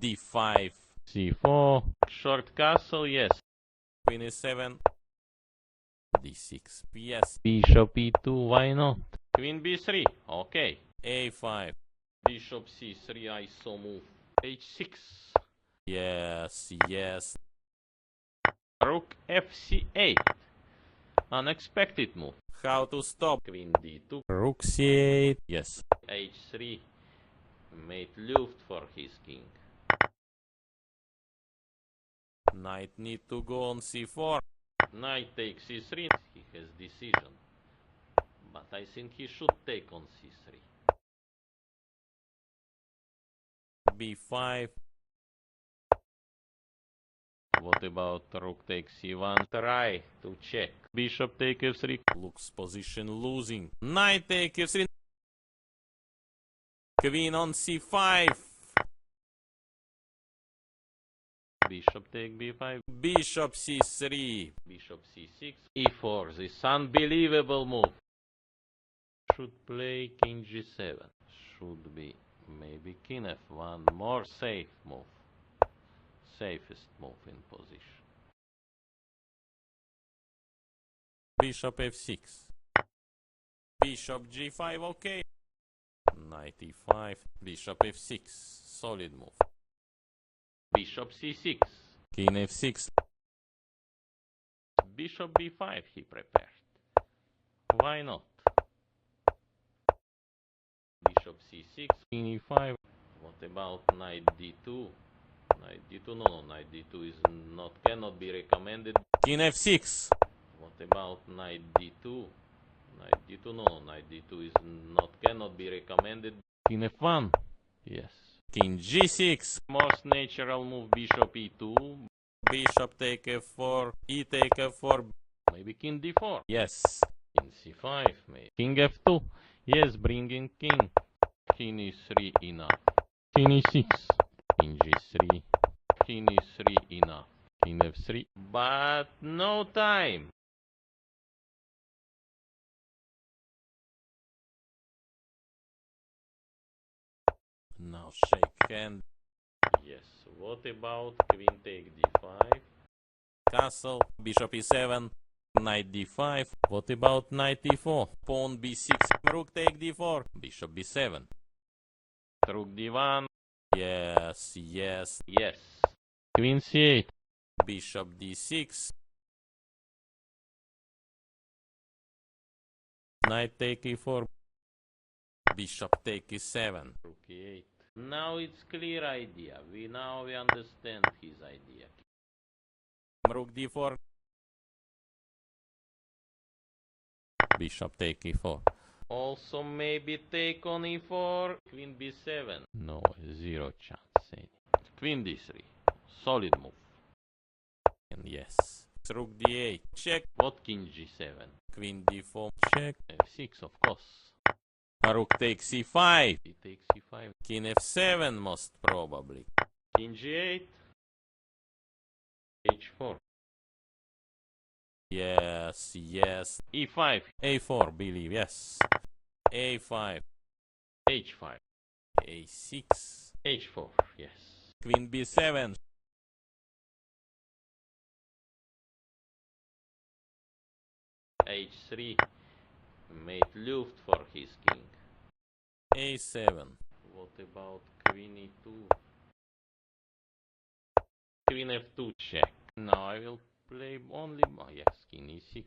A: d5.
B: c4. Short castle, yes.
A: Queen e7. d6. Yes.
B: Bishop e2, why not? Queen b3, okay.
A: a5.
B: Bishop c3, I saw move. h6.
A: Yes, yes.
B: Rook fc8. Unexpected move.
A: How to stop?
B: Queen d2.
A: Rook c8. Yes.
B: h3. Made luft for his king.
A: Knight need to go on c4.
B: Knight takes c3. He has decision. But I think he should take on c3.
A: b5.
B: What about rook takes c1? Try to check. Bishop take f3.
A: Looks position losing. Knight take f3. Queen on c5.
B: Bishop take b5.
A: Bishop c3.
B: Bishop c6. e4. This unbelievable move. Should play king g7. Should be maybe king f1. More safe move. Safest move in position.
A: Bishop f6. Bishop g5, okay. Knight e5. Bishop f6. Solid move.
B: Bishop c6.
A: King f6.
B: Bishop b5 he prepared. Why not? Bishop c6. King e5. What about knight d2? Knight d2, no, knight d2 is not, cannot be recommended.
A: King f6.
B: What about knight d2? Knight d2, no, knight d2 is not, cannot be recommended. King f1, yes.
A: King g6.
B: Most natural move, bishop e2.
A: Bishop take f4. E take f4.
B: Maybe king d4.
A: Yes.
B: King c5, maybe. King f2, yes, bringing king. King e3 enough. King e6. King g3. King e3 enough. King f3. But no time.
A: Now shake hand.
B: Yes. What about queen take d5?
A: Castle. Bishop e7. Knight d5. What about knight e4? Pawn b6. Rook take d4. Bishop b7.
B: Rook d1.
A: Yes, yes.
B: Yes. Queen c8.
A: Bishop d6. Knight take e4. Bishop take e7.
B: Rook e8. Now it's clear idea. Now we understand his idea.
A: Rook d4. Bishop take e4.
B: Also maybe take on e4. Queen b7. No, zero chance. Queen d3. Solid move.
A: And yes. Rook d8. Check.
B: What king g7?
A: Queen d4. Check.
B: f6 of course.
A: Rook takes c5.
B: He takes c5.
A: King f7 most probably.
B: King g8. h4.
A: Yes, yes.
B: e5.
A: a4, believe, yes. a5.
B: h5.
A: a6.
B: h4. Yes.
A: Queen b7.
B: h3. Made luft for his king.
A: a7.
B: What about queen e2? Queen f2 check. Now I will play only... Oh, yes, king e6.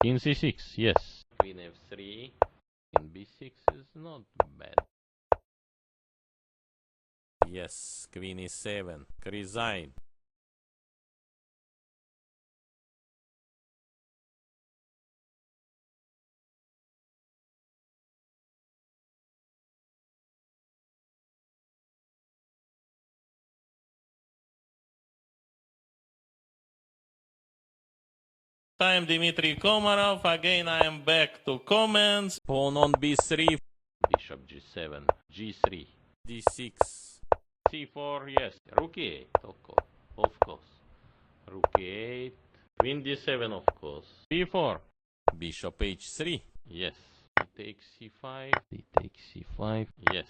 B: King c6, yes. Queen f3. King b6 is not bad.
A: Yes, queen e7. Resign. I'm Dmitry Komarov. Again, I am back to comments. Pawn on b3.
B: Bishop g7. g3.
A: d6.
B: c4, yes. Rook e8, of course. Rook e8. Queen d7, of course. c4.
A: Bishop h3.
B: Yes. He takes c5. He takes c5. Yes.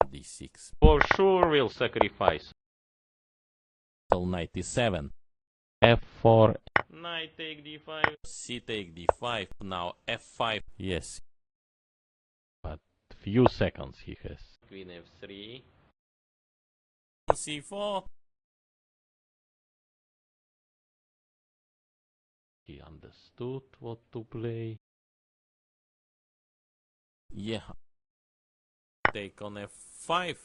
A: d6.
B: For sure will sacrifice.
A: So knight e7.
B: f4. Knight take d5.
A: C take d5. Now f5. Yes.
B: But few seconds he has. Queen f3.
A: c4.
B: He understood what to play.
A: Yeah. Take on f5.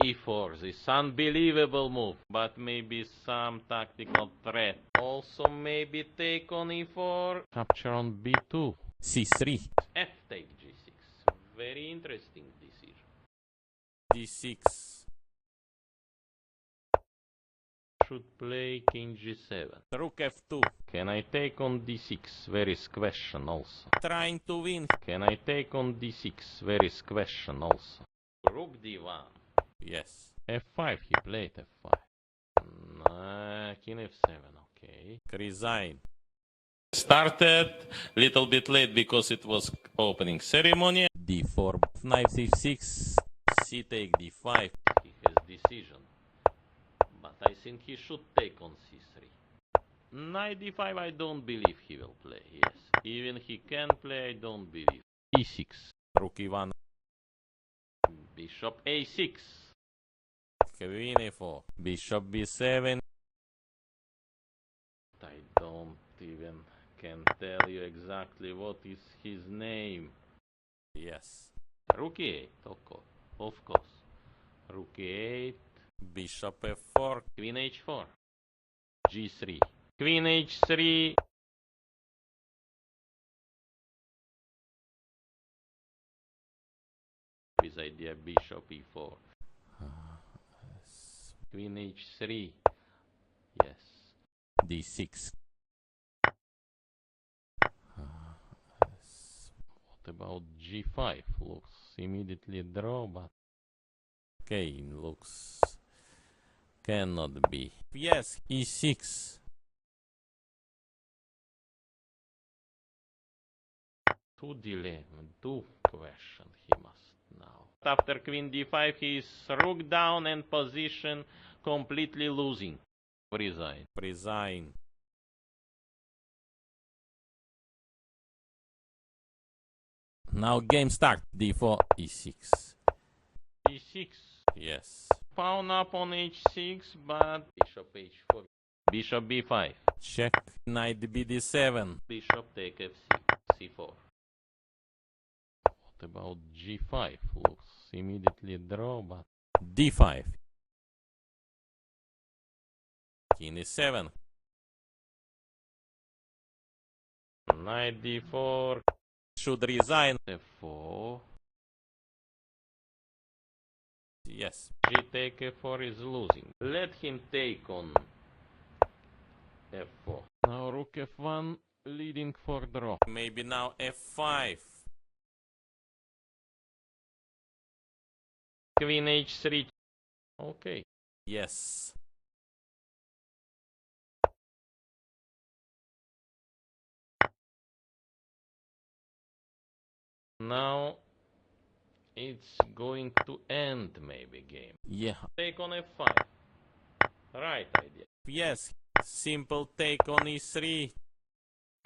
B: e4, this unbelievable move, but maybe some tactical threat. Also maybe take on e4. Capture on b2.
A: c3.
B: F take g6. Very interesting decision.
A: d6.
B: Should play king g7.
A: Rook f2.
B: Can I take on d6? There is question also.
A: Trying to win.
B: Can I take on d6? There is question also. Rook d1.
A: Yes.
B: f5, he played f5. King f7, okay.
A: Resign. Started little bit late because it was opening ceremony. d4. Knight c6. C take d5.
B: He has decision. But I think he should take on c3. Knight d5 I don't believe he will play, yes. Even he can play, I don't believe. e6.
A: Rook e1.
B: Bishop a6.
A: Queen e4. Bishop b7.
B: I don't even can tell you exactly what is his name.
A: Yes.
B: Rook e8, of course. Rook e8.
A: Bishop f4.
B: Queen h4. g3. Queen h3. His idea bishop e4. Queen h3. Yes.
A: d6.
B: What about g5? Looks immediately draw, but...
A: Okay, looks... cannot be. Yes, e6.
B: Two dilemma, two question he must now. After queen d5 he is rook down and position completely losing. Resign.
A: Resign. Now game start. d4, e6.
B: e6.
A: Yes.
B: Pawn up on h6, but bishop h4. Bishop b5.
A: Check. Knight bd7.
B: Bishop take f6. c4. What about g5? Looks immediately draw, but
A: d5. King e7.
B: knight d4.
A: Should resign.
B: f4.
A: Yes.
B: G take f4 is losing. Let him take on f4. Now rook f1 leading for draw.
A: Maybe now f5.
B: Queen h3. Okay.
A: Yes.
B: Now it's going to end maybe game.
A: Yeah.
B: Take on f5. Right idea.
A: Yes. Simple take on e3.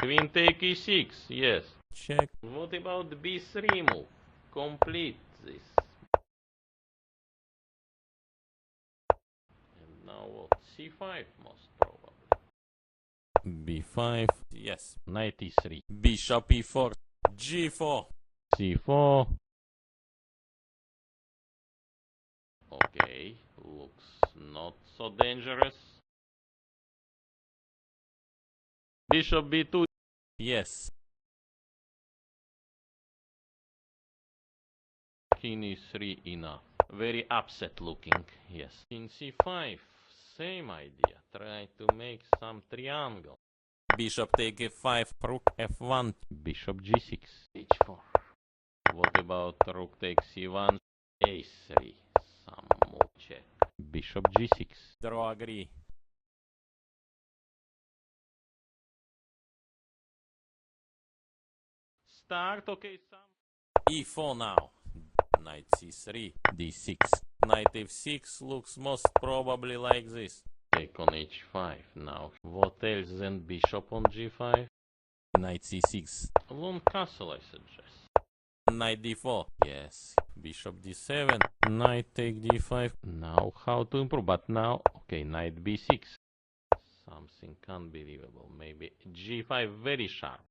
B: Queen take e6. Yes.
A: Check.
B: What about b3 move? Complete this. And now what? c5 most probably.
A: b5. Yes.
B: Knight e3.
A: Bishop e4. g4.
B: c4. Okay, looks not so dangerous. Bishop b2.
A: Yes.
B: King e3 enough. Very upset looking, yes. King c5, same idea. Try to make some triangle.
A: Bishop take f5. Rook f1.
B: Bishop g6. h4. What about rook takes c1? a3. Some move check. Bishop g6.
A: Draw agree.
B: Start, okay, some.
A: e4 now. Knight c3. d6. Knight f6 looks most probably like this.
B: Take on h5 now. What else than bishop on g5?
A: Knight c6.
B: Long castle, I suggest.
A: Knight d4. Yes. Bishop d7.
B: Knight take d5. Now how to improve? But now, okay, knight b6. Something unbelievable. Maybe g5 very sharp.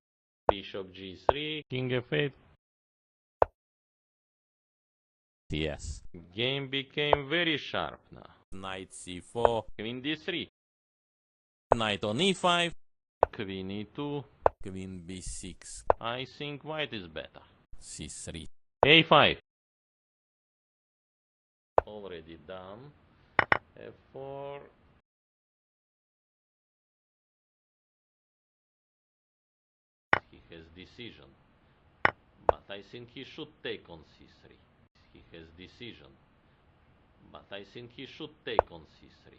B: Bishop g3. King f8.
A: Yes.
B: Game became very sharp now.
A: Knight c4.
B: Queen d3.
A: Knight on e5.
B: Queen e2.
A: Queen b6.
B: I think white is better.
A: c3.
B: a5. Already done. f4. He has decision. But I think he should take on c3. He has decision. But I think he should take on c3.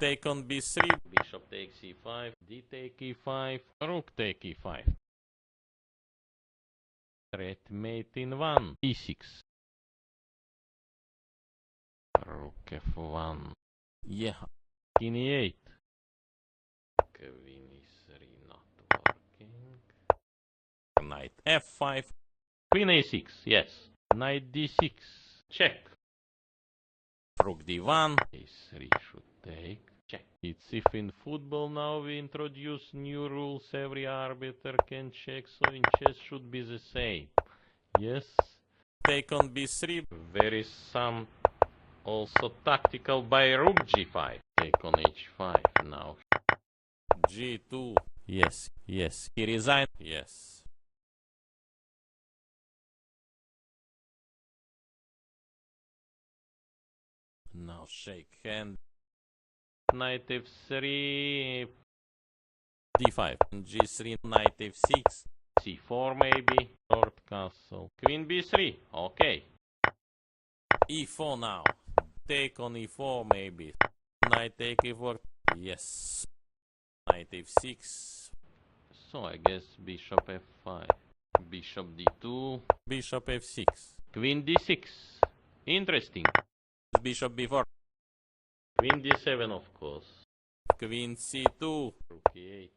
A: Take on b3.
B: Bishop takes e5. D take e5. Rook take e5. Threat mate in 1. e6. Rook f1.
A: Yeah.
B: King e8. Queen e3 not working.
A: Knight f5.
B: Queen a6, yes. Knight d6. Check.
A: Rook d1.
B: a3 should take. Check. It's if in football now we introduce new rules, every arbiter can check, so in chess should be the same. Yes.
A: Take on b3.
B: There is some also tactical by rook g5. Take on h5 now.
A: g2. Yes. Yes. He resigned. Yes. Now shake hand.
B: Knight f3.
A: d5. g3. Knight f6.
B: c4 maybe. Short castle. Queen b3. Okay.
A: e4 now. Take on e4 maybe. Knight take e4. Yes. Knight f6.
B: So I guess bishop f5. Bishop d2.
A: Bishop f6.
B: Queen d6. Interesting.
A: Bishop b4.
B: Queen d7 of course.
A: Queen c2.
B: Rook e8.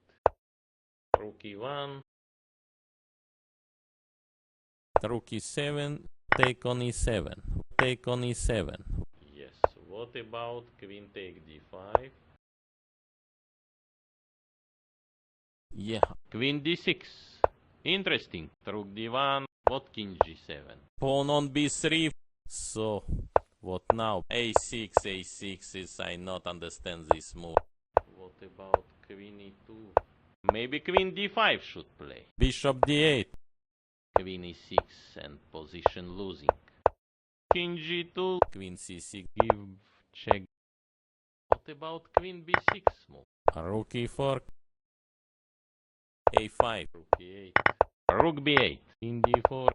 B: Rook e1.
A: Rook e7, take on e7, take on e7.
B: Yes, what about queen take d5?
A: Yeah.
B: Queen d6. Interesting. Rook d1, what king g7?
A: Pawn on b3. So, what now? a6, a6 is, I not understand this move.
B: What about queen e2? Maybe queen d5 should play.
A: Bishop d8.
B: Queen e6 and position losing. King g2,
A: Queen c6.
B: give, check. What about queen b6 move?
A: Rook e4. a5.
B: Rook e8. Rook b8. King d4.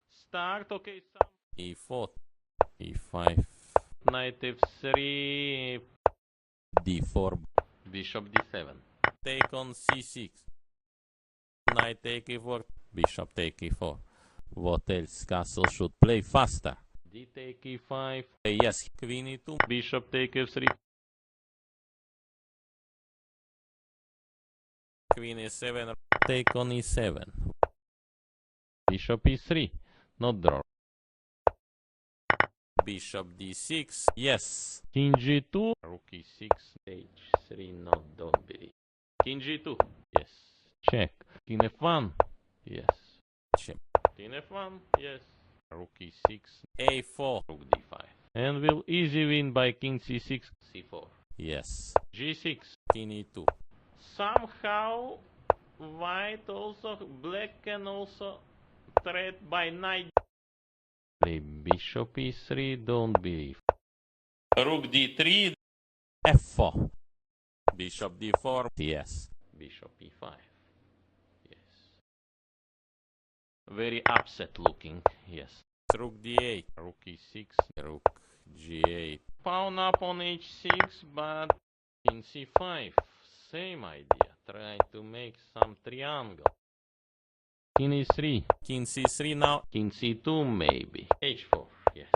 B: Start, okay, some.
A: e4. e5.
B: Knight f3.
A: d4.
B: Bishop d7.
A: Take on c6. Knight take e4. Bishop take e4. What else? Castle should play faster.
B: D take e5.
A: Yes, queen e2.
B: Bishop take f3.
A: Queen e7. Take on e7.
B: Bishop e3. Not draw.
A: Bishop d6. Yes.
B: King g2. Rook e6. h3. Not, don't believe. King g2. Yes. Check. King f1. Yes.
A: Check.
B: King f1. Yes. Rook e6.
A: a4.
B: Rook d5. And will easy win by king c6. c4.
A: Yes.
B: g6.
A: King e2.
B: Somehow white also, black can also threat by knight. Play bishop e3, don't believe.
A: Rook d3. f4. Bishop d4. Yes.
B: Bishop e5. Yes. Very upset looking. Yes.
A: Rook d8.
B: Rook e6.
A: Rook g8.
B: Pawn up on h6, but king c5. Same idea. Try to make some triangle. King e3.
A: King c3 now.
B: King c2 maybe. h4. Yes.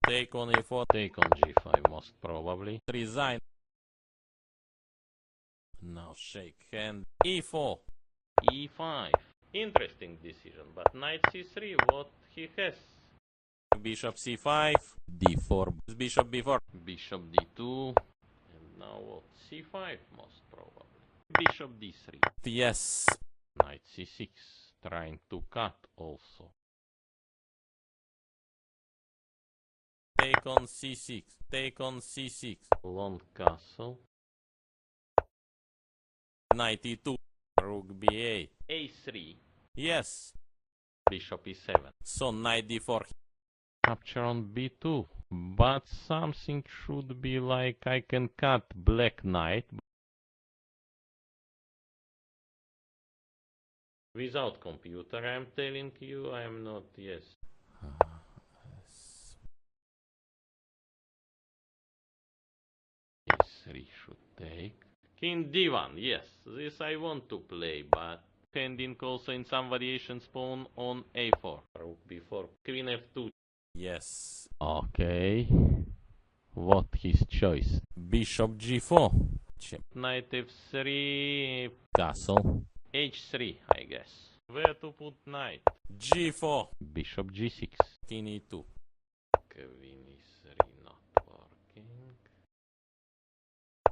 A: Take on e4.
B: Take on g5 most probably.
A: Resign. Now shake hand. e4.
B: e5. Interesting decision, but knight c3, what he has?
A: Bishop c5. d4. Bishop b4.
B: Bishop d2. And now what? c5 most probably. Bishop d3.
A: Yes.
B: Knight c6. Trying to cut also.
A: Take on c6. Take on c6.
B: Long castle.
A: Knight e2. Rook b8.
B: a3.
A: Yes.
B: Bishop e7.
A: So knight d4.
B: Capture on b2. But something should be like I can cut black knight. Without computer, I'm telling you, I'm not, yes. e3 should take. King d1, yes, this I want to play, but pending also in some variations pawn on a4. Rook b4, queen f2.
A: Yes.
B: Okay. What his choice?
A: Bishop g4. Check.
B: Knight f3,
A: Castle.
B: h3, I guess. Where to put knight?
A: g4.
B: Bishop g6.
A: King e2.
B: Queen e3 not working.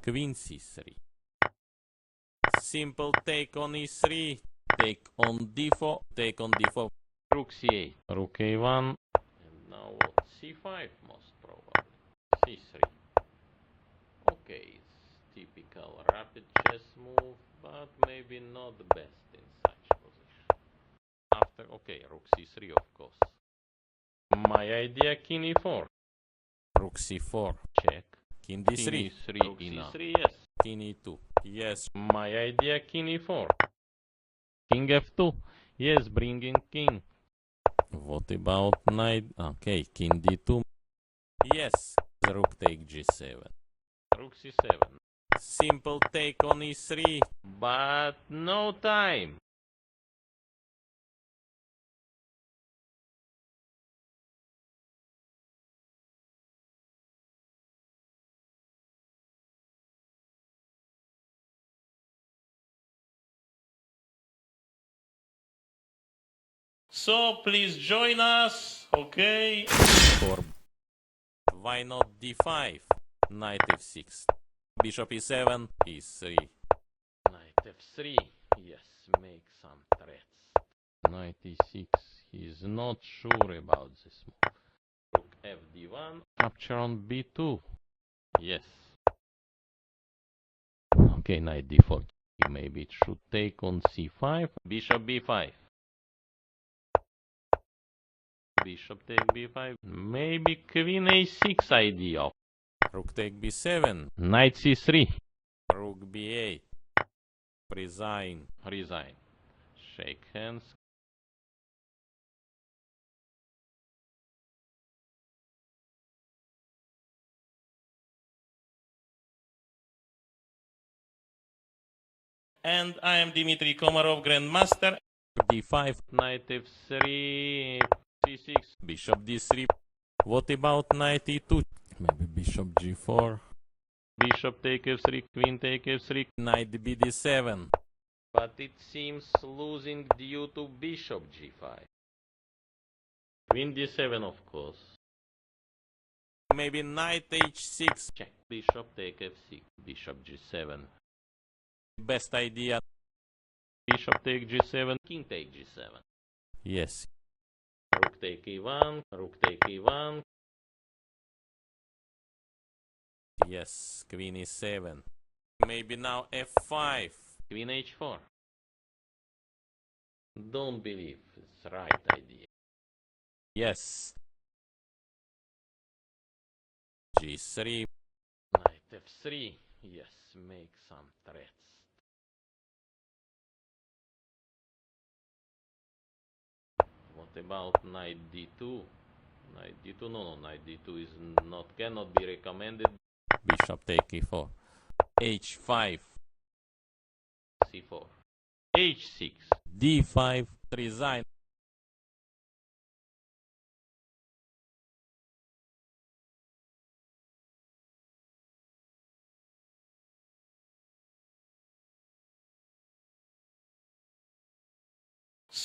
A: Queen c3. Simple take on e3. Take on d4. Take on d4.
B: Rook c8. Rook a1. And now what? c5 most probably. c3. Okay, it's typical rapid chess move, but maybe not the best in such position. After, okay, rook c3 of course. My idea king e4.
A: Rook c4.
B: Check.
A: King d3.
B: King e3
A: Rook
B: enough.
A: c3,
B: Yes.
A: King e2. Yes.
B: My idea king e4. King f2. Yes, bringing king.
A: What about knight? Okay, king d2. Yes. Rook take g7.
B: Rook c7.
A: Simple take on e3.
B: But no time.
A: So please join us, okay?
B: For why not d5? Knight f6. Bishop e7, e3. Knight f3. Yes, make some threats. Knight e6. He's not sure about this move. Rook fd1. Capture on b2. Yes. Okay, knight d4. Maybe it should take on c5. Bishop b5. Bishop take b5. Maybe queen a6 idea. Rook take b7. Knight c3. Rook b8. Resign. Resign. Shake hands.
A: And I am Dmitry Komarov, Grandmaster.
B: d5. Knight f3. c6. Bishop d3. What about knight e2? Maybe bishop g4. Bishop take f3. Queen take f3. Knight bd7. But it seems losing due to bishop g5. Queen d7, of course. Maybe knight h6. Check. Bishop take f6. Bishop g7. Best idea. Bishop take g7. King take g7. Yes. Rook take e1. Rook take e1. Yes. Queen e7. Maybe now f5. Queen h4. Don't believe it's right idea. Yes. g3. Knight f3. Yes, make some threats. What about knight d2? Knight d2? No, knight d2 is cannot be recommended. Bishop take e4. h5. c4. h6. d5. Resign.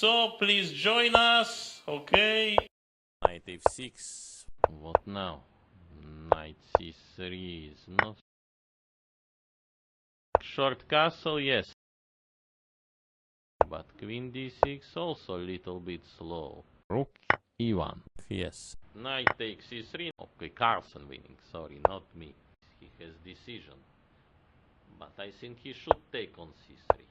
A: So please join us, okay?
B: Knight f6. What now? Knight c3 is not. Short castle, yes. But queen d6 also a little bit slow. Rook e1. Yes. Knight takes c3. Okay, Carlsen winning. Sorry, not me. He has decision. But I think he should take on c3.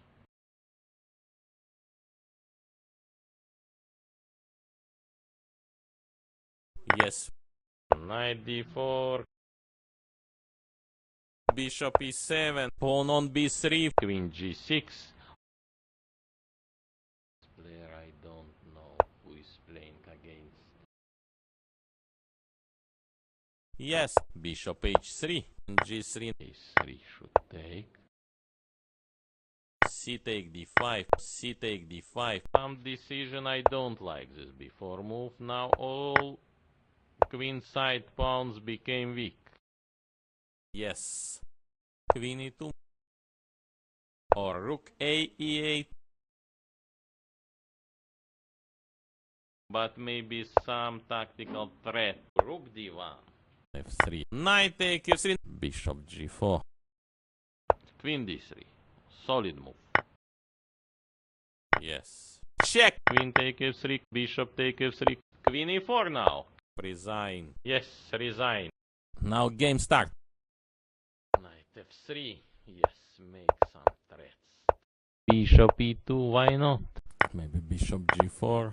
B: Yes. Knight d4. Bishop e7. Pawn on b3. Queen g6. Player I don't know who is playing against. Yes. Bishop h3. g3. a3 should take. C take d5. C take d5. Some decision I don't like this before move. Now all queen side pawns became weak. Yes. Queen e2. Or rook a e8. But maybe some tactical threat. Rook d1. f3. Knight take f3. Bishop g4. Queen d3. Solid move. Yes. Check. Queen take f3. Bishop take f3. Queen e4 now. Resign. Yes, resign. Now game start. Knight f3. Yes, make some threats. Bishop e2, why not? Maybe bishop g4.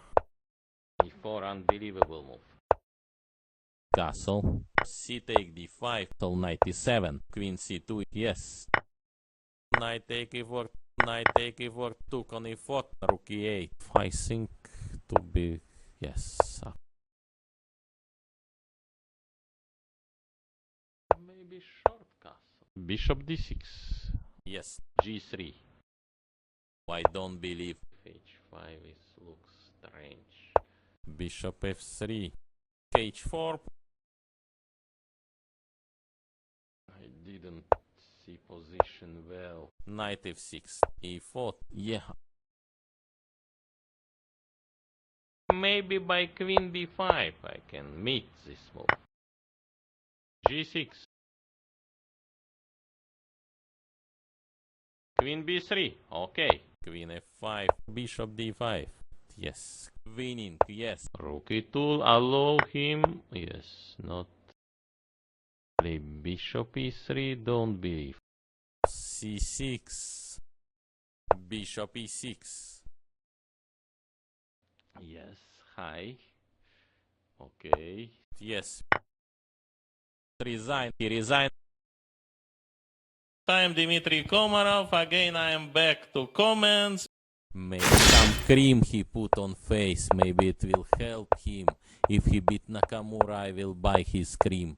B: e4, unbelievable move. Castle. C take d5 till knight e7. Queen c2, yes. Knight take e4. Knight take e4. Took on e4. Rook e8. I think to be, yes. Maybe short castle. Bishop d6. Yes. g3. I don't believe h5 looks strange. Bishop f3. h4. I didn't see position well. Knight f6. e4. Yeah. Maybe by queen b5 I can meet this move. g6. Queen b3. Okay.
A: Queen f5, bishop d5. Yes. Winning, yes.
B: Rook e2, allow him. Yes, not play bishop e3, don't believe.
A: c6, bishop e6.
B: Yes, high. Okay.
A: Yes. Resign. He resigned. I'm Dmitry Komarov. Again, I am back to comments. Maybe some cream he put on face. Maybe it will help him. If he beat Nakamura, I will buy his cream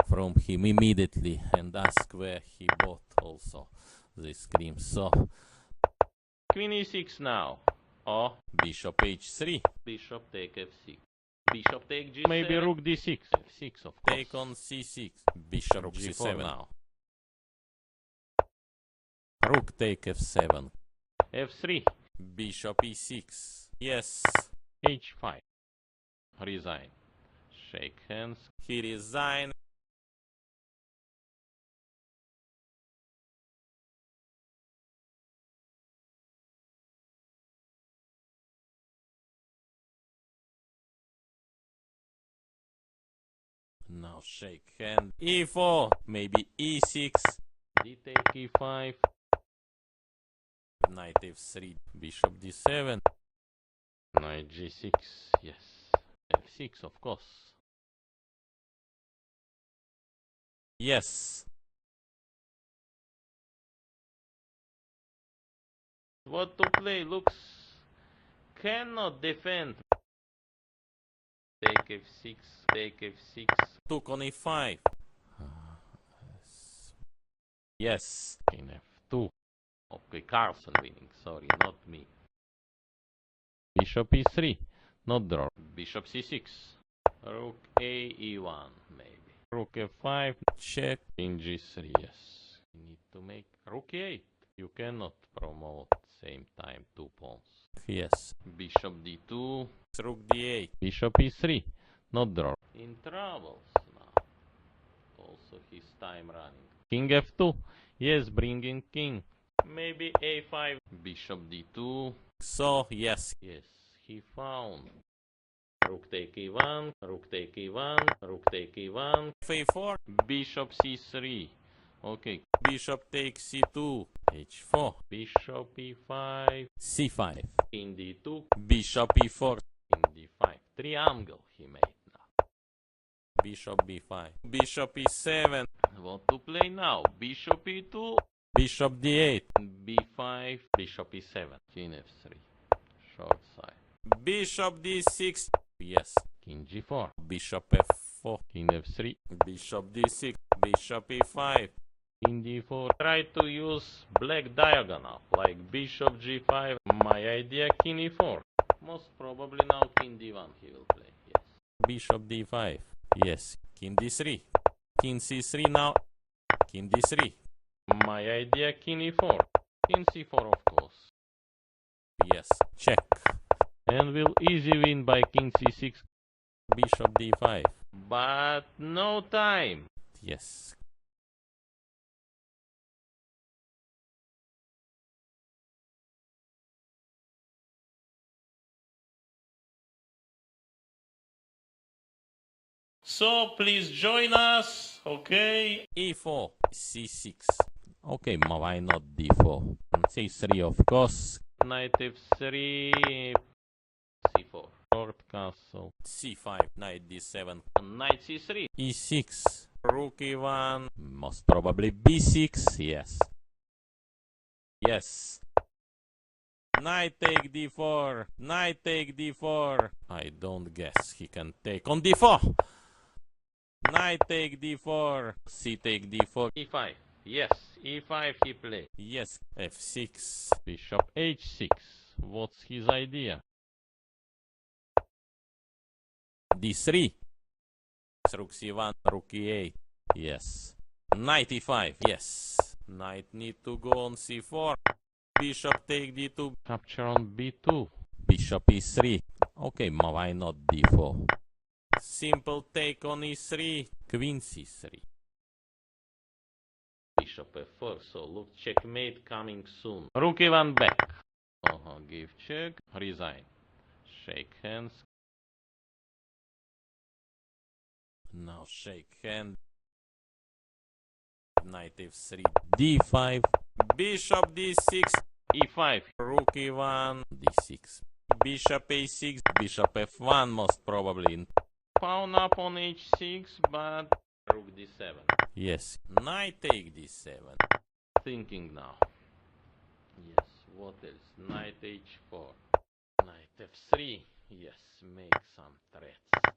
A: from him immediately and ask where he bought also this cream. So,
B: Queen e6 now. Oh,
A: bishop h3.
B: bishop take f6. Bishop take g7.
A: Maybe rook d6.
B: f6 of course.
A: Take on c6. Bishop
B: Rook
A: g7
B: g4
A: now. Rook take f7.
B: f3.
A: Bishop e6. Yes.
B: h5. Resign. Shake hands.
A: He resigned. Now shake hand. e4. Maybe e6.
B: D take e5.
A: Knight f3. Bishop d7.
B: Knight g6. Yes. f6 of course.
A: Yes.
B: What to play? Looks cannot defend. Take f6. Take f6.
A: Took on e5. Yes.
B: King f2. Okay, Carlson winning. Sorry, not me. Bishop e3. Not draw. Bishop c6. Rook a e1 maybe. Rook f5.
A: Check.
B: King g3. Yes. You need to make rook e8. You cannot promote same time 2 pawns.
A: Yes.
B: Bishop d2.
A: Rook d8.
B: Bishop e3. Not draw. In troubles now. Also his time running. King f2. Yes, bringing king. Maybe a5. Bishop d2.
A: So, yes.
B: Yes, he found. Rook take e1. Rook take e1. Rook take e1.
A: f4.
B: Bishop c3. Okay.
A: Bishop takes c2. h4.
B: Bishop e5.
A: c5.
B: King d2.
A: Bishop e4.
B: King d5. Triangle he made now.
A: Bishop b5. Bishop e7.
B: What to play now? Bishop e2.
A: Bishop d8.
B: b5. Bishop e7. King f3. Short side.
A: Bishop d6. Yes.
B: King g4.
A: Bishop f4.
B: King f3.
A: Bishop d6. Bishop e5.
B: King d4. Try to use black diagonal, like bishop g5. My idea, king e4. Most probably now king d1 he will play, yes.
A: Bishop d5. Yes. King d3. King c3 now. King d3.
B: My idea, king e4. King c4 of course.
A: Yes. Check.
B: And will easy win by king c6.
A: Bishop d5.
B: But no time.
A: Yes. So please join us, okay? e4, c6. Okay, why not d4? c3 of course.
B: Knight f3, c4. Short castle.
A: c5, knight d7.
B: Knight c3.
A: e6, rook e1. Most probably b6, yes. Yes. Knight take d4. Knight take d4. I don't guess he can take on d4. Knight take d4. C take d4.
B: e5. Yes, e5 he play.
A: Yes, f6.
B: Bishop h6. What's his idea?
A: d3. Rook c1, rook e8. Yes. Knight e5. Yes. Knight need to go on c4. Bishop take d2.
B: Capture on b2.
A: Bishop e3. Okay, why not d4? Simple take on e3, queen c3.
B: Bishop f4, so look, checkmate coming soon. Rook e1 back. Give check, resign. Shake hands.
A: Now shake hand. Knight f3, d5, bishop d6,
B: e5.
A: rook e1, d6, bishop a6, bishop f1 most probably.
B: Pawn up on h6, but rook d7.
A: Yes, knight take d7.
B: Thinking now. Yes, what else? Knight h4. Knight f3. Yes, make some threats.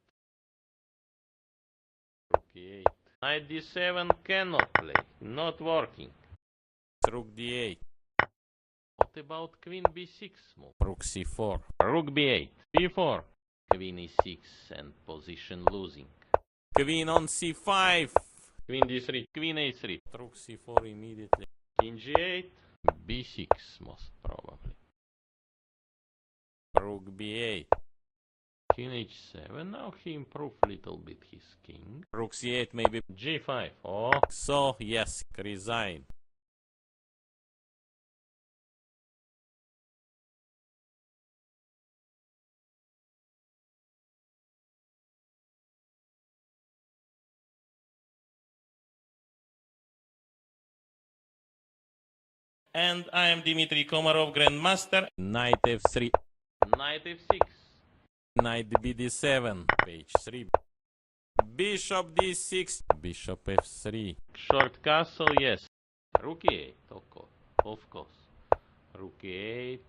B: Rook e8. Knight d7 cannot play. Not working.
A: Rook d8.
B: What about queen b6 move?
A: Rook c4.
B: Rook b8. b4. Queen e6 and position losing.
A: Queen on c5.
B: Queen d3. Queen a3.
A: Rook c4 immediately.
B: King g8. b6 most probably.
A: Rook b8.
B: King h7. Now he improved little bit his king.
A: Rook c8 maybe.
B: g5. Oh.
A: So, yes, resign. And I am Dmitry Komarov, Grandmaster. Knight f3.
B: Knight f6.
A: Knight bd7. Page 3. Bishop d6. Bishop f3.
B: Short castle, yes. Rook e8, of course. Rook e8.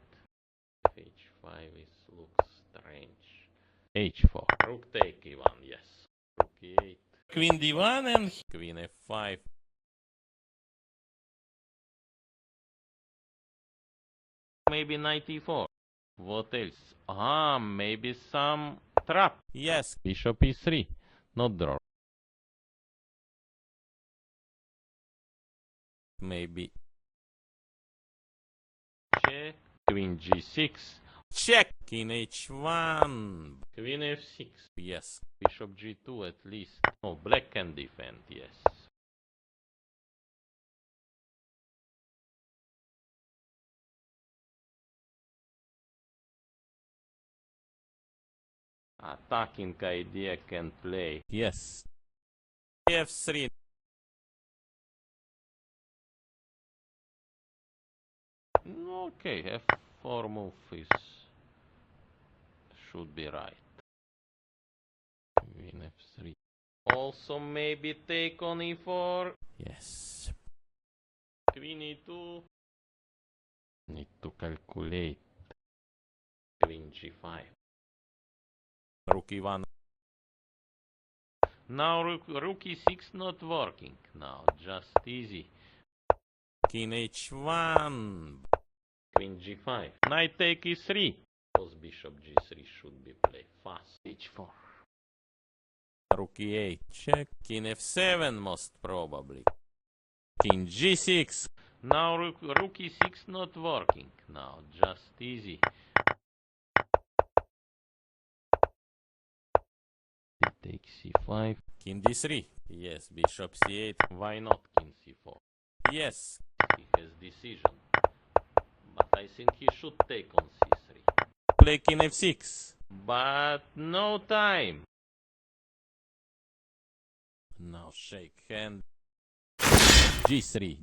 B: h5 looks strange. h4. Rook take e1, yes. Rook e8.
A: Queen d1 and queen f5.
B: Maybe knight e4. What else? Maybe some trap.
A: Yes.
B: Bishop e3. Not draw.
A: Maybe.
B: Check. Queen g6.
A: Check. King h1.
B: Queen f6.
A: Yes.
B: Bishop g2 at least. Oh, black can defend, yes. Attacking idea can play.
A: Yes. f3.
B: Okay, f4 move should be right. Queen f3. Also maybe take on e4.
A: Yes.
B: Queen e2. Need to calculate. Queen g5.
A: Rook e1.
B: Now rook e6 not working. Now just easy.
A: King h1.
B: Queen g5. Knight take e3. Because bishop g3 should be played fast. h4.
A: Rook e8. Check. King f7 most probably. King g6.
B: Now rook e6 not working. Now just easy. Take c5.
A: King d3. Yes. Bishop c8.
B: Why not king c4?
A: Yes.
B: He has decision. But I think he should take on c3.
A: Play king f6.
B: But no time.
A: Now shake hand. g3.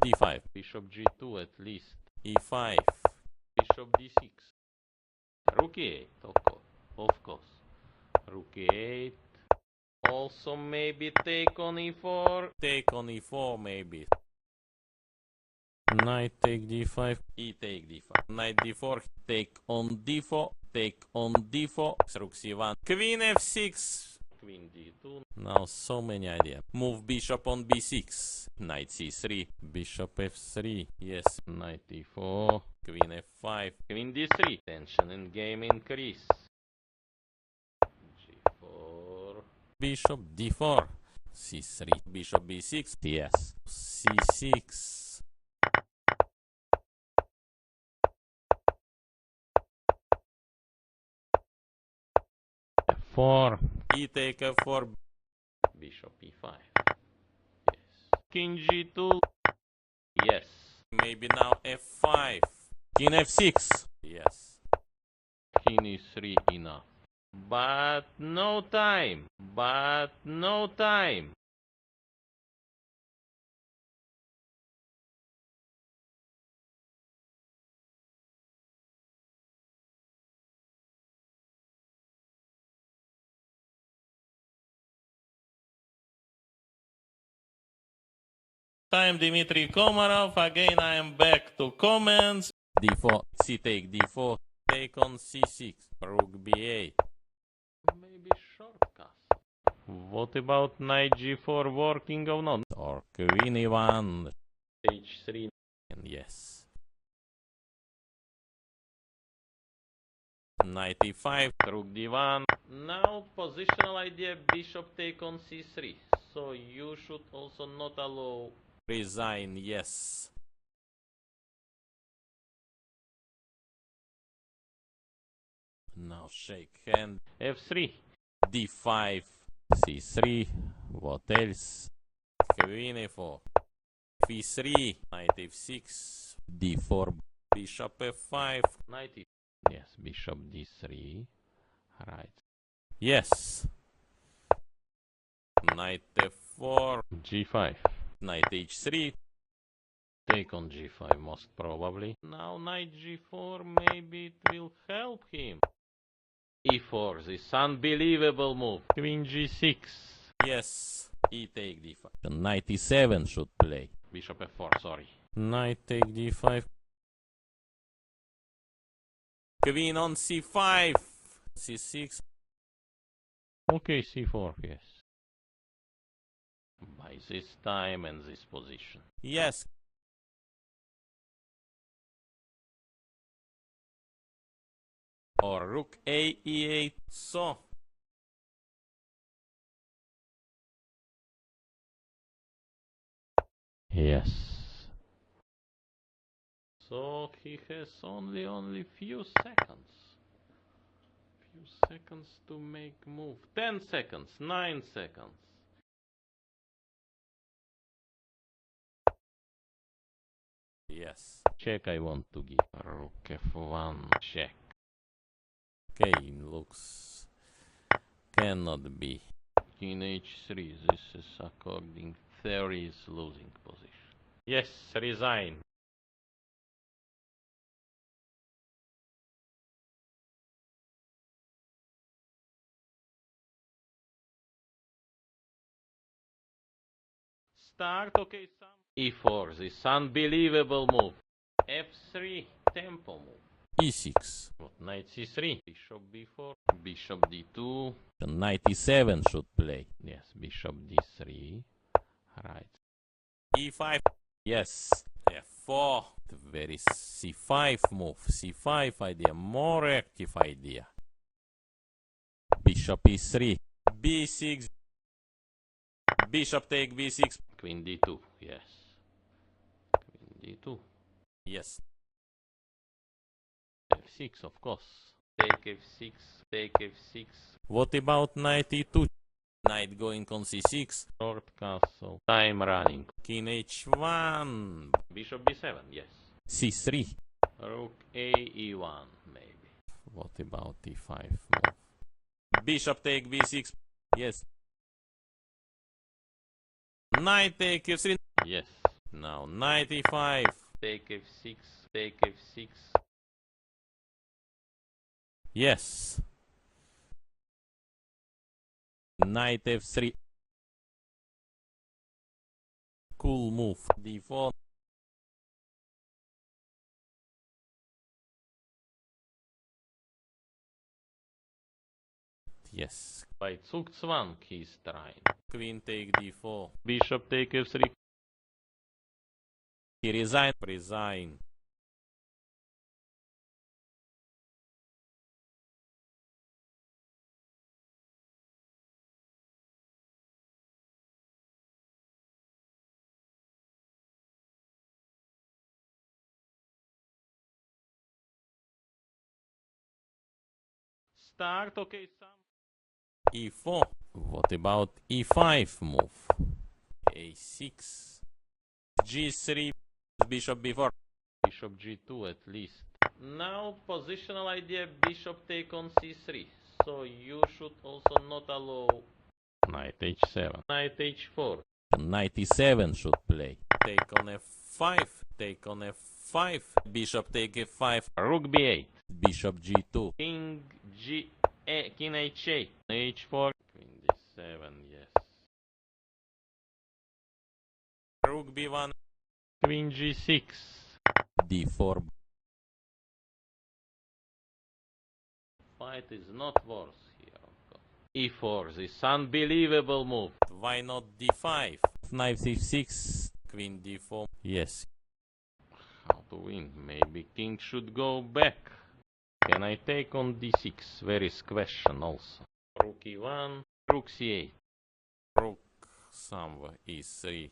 A: d5.
B: Bishop g2 at least.
A: e5.
B: Bishop d6. Rook e8, of course. Rook e8. Also maybe take on e4.
A: Take on e4 maybe. Knight take d5. E take d5. Knight d4. Take on d4. Take on d4. Rook c1. Queen f6.
B: Queen d2.
A: Now so many ideas. Move bishop on b6. Knight c3. Bishop f3. Yes.
B: Knight e4.
A: Queen f5.
B: Queen d3. Tension in game increase. g4.
A: Bishop d4. c3. Bishop b6. Yes. c6.
B: e4.
A: E take f4.
B: Bishop e5. Yes. King g2. Yes.
A: Maybe now f5. King f6. Yes.
B: King e3 enough. But no time. But no time.
A: Time Dmitry Komarov. Again, I am back to comments. d4. C take d4. Take on c6. Rook b8.
B: Maybe short castle. What about knight g4 working or not?
A: Or queen e1.
B: h3.
A: And yes. Knight e5.
B: Rook d1. Now positional idea bishop take on c3. So you should also not allow.
A: Resign. Yes. Now shake hand.
B: f3.
A: d5. c3. What else? Queen e4. f3. Knight f6. d4. Bishop f5.
B: Knight e. Yes, bishop d3. Right.
A: Yes. Knight f4.
B: g5.
A: Knight h3.
B: Take on g5 most probably. Now knight g4, maybe it will help him. e4, this unbelievable move. Queen g6.
A: Yes. E take d5. Knight e7 should play.
B: Bishop f4, sorry.
A: Knight take d5. Queen on c5. c6.
B: Okay, c4, yes. By this time and this position.
A: Yes. Or rook a e8. So.
B: Yes. So he has only few seconds. Few seconds to make move. 10 seconds, 9 seconds.
A: Yes.
B: Check I want to give. Rook f1, check.
A: Okay, looks cannot be.
B: King h3, this is according theory is losing position. Yes, resign. Start, okay, some. e4, this unbelievable move. f3, tempo move.
A: e6.
B: What, knight c3, bishop b4, bishop d2.
A: Knight e7 should play.
B: Yes, bishop d3. Right.
A: e5. Yes. f4. Very c5 move. c5 idea. More active idea. Bishop e3. b6. Bishop take b6.
B: Queen d2, yes. Queen d2.
A: Yes.
B: f6, of course. Take f6, take f6.
A: What about knight e2? Knight going on c6.
B: Short castle. Time running.
A: King h1.
B: Bishop b7, yes.
A: c3.
B: Rook a e1, maybe.
A: What about e5 move? Bishop take b6. Yes. Knight take f3.
B: Yes.
A: Now knight e5.
B: Take f6, take f6.
A: Yes. Knight f3. Cool move. d4. Yes.
B: By Zugzwang he's trying.
A: Queen take d4.
B: Bishop take f3.
A: He resign. Resign.
B: Start, okay, some.
A: e4. What about e5 move? a6. g3. Bishop b4.
B: Bishop g2 at least. Now positional idea, bishop take on c3. So you should also not allow knight h7. Knight h4.
A: Knight e7 should play. Take on f5. Take on f5. Bishop take f5.
B: Rook b8.
A: Bishop g2.
B: King king h8. h4. Queen d7, yes.
A: Rook b1.
B: Queen g6.
A: d4.
B: Fight is not worse here, of course. e4, this unbelievable move.
A: Why not d5? Knight c6. Queen d4. Yes.
B: How to win? Maybe king should go back. Can I take on d6? Very question also. Rook e1, rook c8.
A: Rook somewhere e3.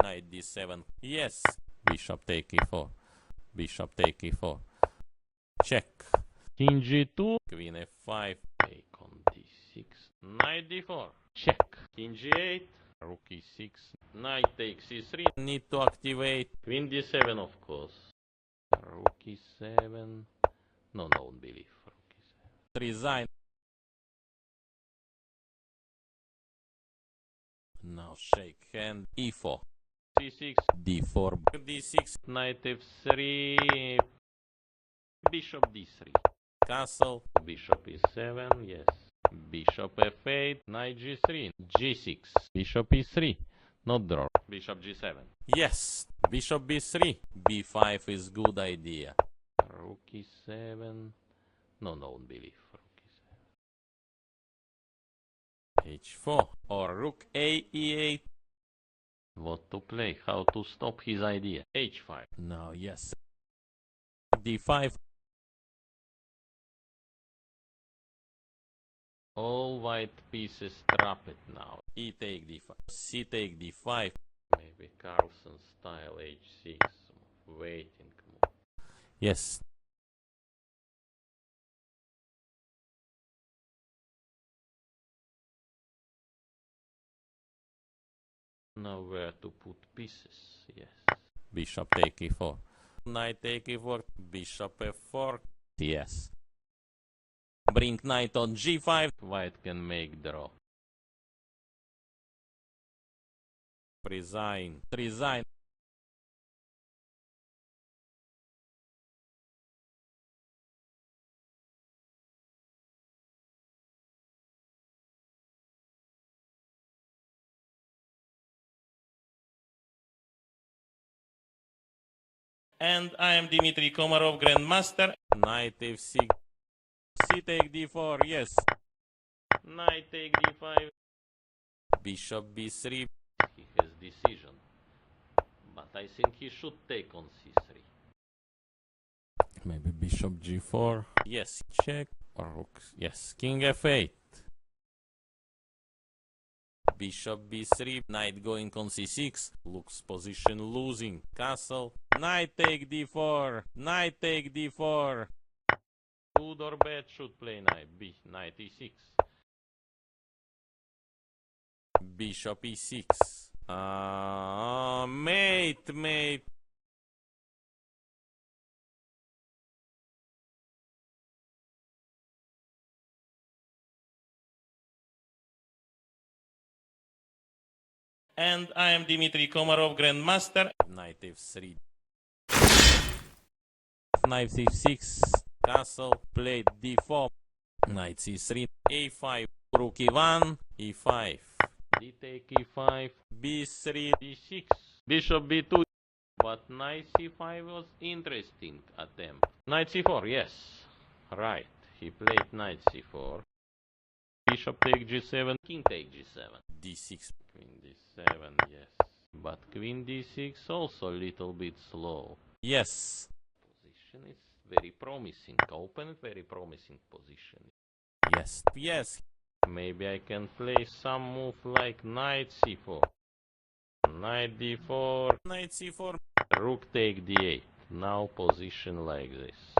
A: Knight d7. Yes. Bishop take e4. Bishop take e4. Check.
B: King g2.
A: Queen f5.
B: Take on d6. Knight d4. Check. King g8. Rook e6. Knight takes e3.
A: Need to activate.
B: Queen d7, of course. Rook e7. No, don't believe. Rook e7.
A: Resign. Now shake hand. e4.
B: c6.
A: d4. d6.
B: Knight f3. Bishop d3.
A: Castle.
B: Bishop e7, yes. Bishop f8. Knight g3. g6. Bishop e3. Not draw. Bishop g7.
A: Yes. Bishop b3. b5 is good idea.
B: Rook e7. No, don't believe. Rook e7.
A: h4. Or rook a e8.
B: What to play? How to stop his idea? h5.
A: Now yes. d5.
B: All white pieces trapped now.
A: e take d5. c take d5.
B: Maybe Carlsen style h6. Waiting move.
A: Yes.
B: Now where to put pieces? Yes.
A: Bishop take e4. Knight take e4. Bishop f4. Yes. Bring knight on g5.
B: White can make draw.
A: Resign. Resign. And I am Dmitry Komarov, Grandmaster. Knight f6. C take d4, yes.
B: Knight take d5.
A: Bishop b3.
B: He has decision. But I think he should take on c3.
A: Maybe bishop g4. Yes, check. Or rook. Yes, king f8. Bishop b3. Knight going on c6. Looks position losing. Castle. Knight take d4. Knight take d4.
B: Good or bad should play knight b. Knight e6.
A: Bishop e6. Mate. And I am Dmitry Komarov, Grandmaster. Knight f3. Knight c6. Castle. Played d4. Knight c3. a5. Rook e1. e5.
B: D take e5.
A: b3.
B: d6. Bishop b2. But knight c5 was interesting attempt. Knight c4, yes. Right. He played knight c4. Bishop take g7. King take g7.
A: d6.
B: Queen d7, yes. But queen d6 also a little bit slow.
A: Yes.
B: Position is very promising. Open very promising position.
A: Yes. Yes.
B: Maybe I can play some move like knight c4. Knight d4.
A: Knight c4.
B: Rook take d8. Now position like this.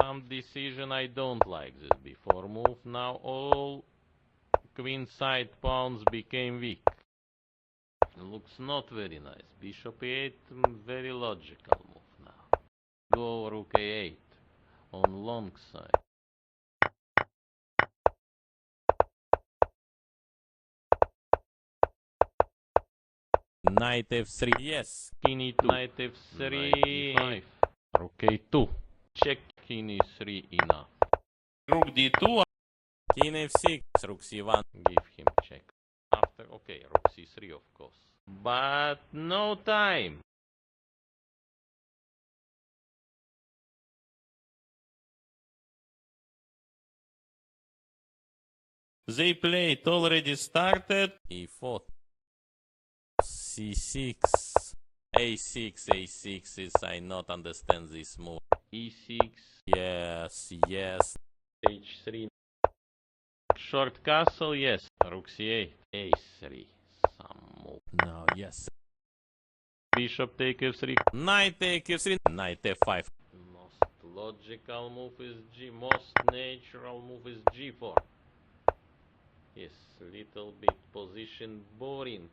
B: Some decision I don't like this before move. Now all queen side pawns became weak. Looks not very nice. Bishop e8, very logical move now. Go rook a8 on long side.
A: Knight f3, yes.
B: King e2, knight f3, knight e5, rook a2, check, king e3 enough.
A: Rook d2, king f6, rook c1.
B: Give him check. After, okay, rook c3 of course. But no time.
A: They played already started. e4, c6, a6, a6 is, I not understand this move.
B: e6,
A: Yes, yes.
B: h3. Short castle, yes. Rook c8, a3. Some move.
A: No, yes.
B: Bishop take f3.
A: Knight take f3, knight f5.
B: Most logical move is g. Most natural move is g4. Yes, little bit position boring.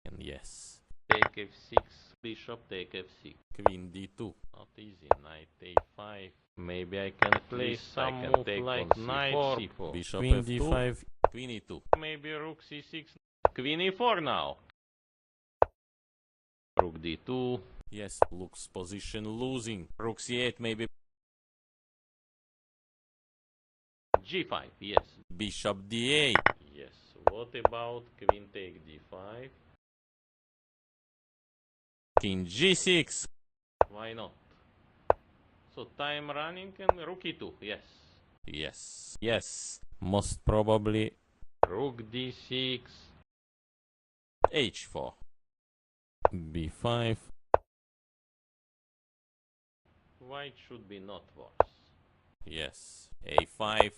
A: And yes.
B: Take f6, bishop take f6.
A: Queen d2.
B: Not easy. Knight a5. Maybe I can play some move like knight c4.
A: Bishop
B: Queen
A: f2,
B: d5.
A: queen e2.
B: Maybe rook c6. Queen e4 now. Rook d2.
A: Yes, looks position losing. Rook c8 maybe.
B: g5, yes.
A: Bishop d8.
B: Yes. What about queen take d5?
A: King g6.
B: Why not? So time running and rook e2, yes.
A: Yes, yes. Most probably
B: Rook d6.
A: h4. b5.
B: White should be not worse.
A: Yes, a5.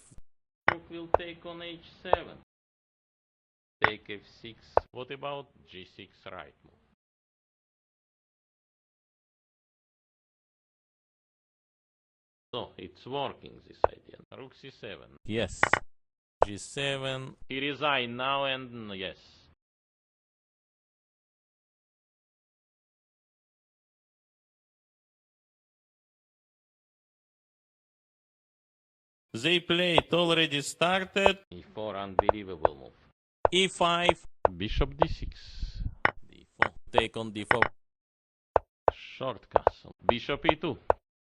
B: Rook will take on h7. Take f6. What about g6 right move? So it's working, this idea. Rook c7.
A: Yes. g7.
B: He resign now and yes.
A: They played already started.
B: e4, unbelievable move.
A: e5.
B: Bishop d6.
A: d4. Take on d4.
B: Short castle. Bishop e2.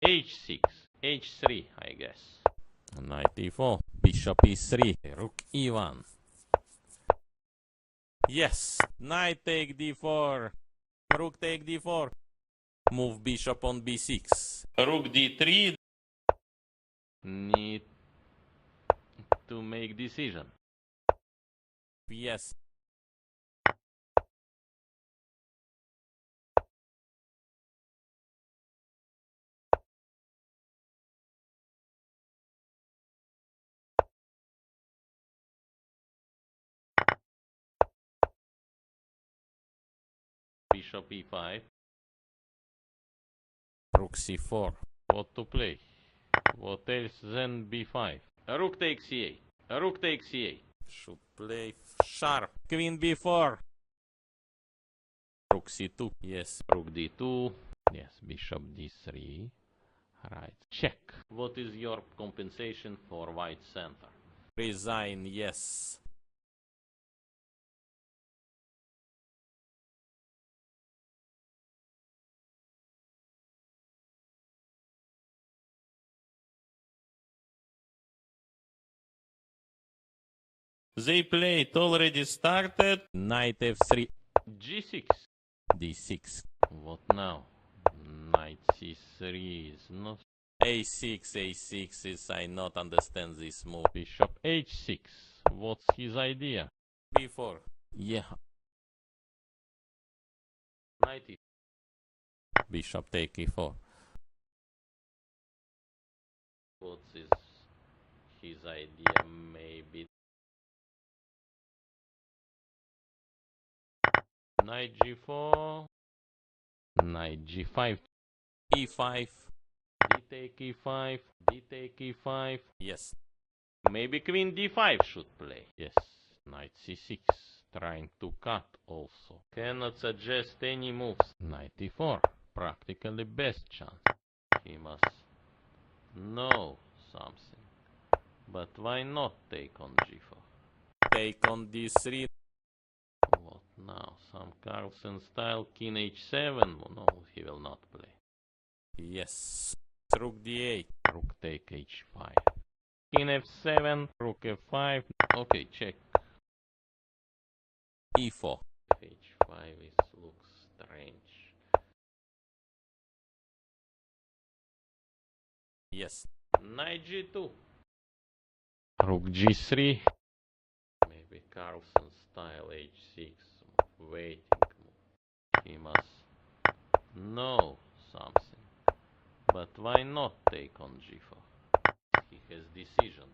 B: h6. h3, I guess.
A: Knight e4. Bishop e3. Rook e1. Yes. Knight take d4. Rook take d4. Move bishop on b6. Rook d3.
B: Need to make decision.
A: Yes.
B: Bishop e5.
A: Rook c4.
B: What to play? What else than b5? Rook takes c8. Rook takes c8.
A: Should play sharp. Queen b4. Rook c2. Yes.
B: Rook d2. Yes, bishop d3. Right. Check. What is your compensation for white center?
A: Resign. Yes. They played already started. Knight f3.
B: g6.
A: d6.
B: What now? Knight c3 is not.
A: a6. a6 is, I not understand this move.
B: Bishop h6. What's his idea?
A: b4. Yeah.
B: Knight e.
A: Bishop take e4.
B: What's his idea? Maybe knight g4. Knight g5.
A: e5.
B: take e5, d take e5.
A: Yes.
B: Maybe queen d5 should play. Yes, knight c6, trying to cut also. Cannot suggest any moves. Knight e4, practically best chance. He must know something. But why not take on g4?
A: Take on d3.
B: What now? Some Carlsen style king h7? No, he will not play.
A: Yes. Rook d8.
B: Rook take h5. King f7, rook f5. Okay, check.
A: e4.
B: h5 looks strange.
A: Yes.
B: Knight g2. Rook g3. Maybe Carlsen style h6. Waiting move. He must know something. But why not take on g4? He has decision.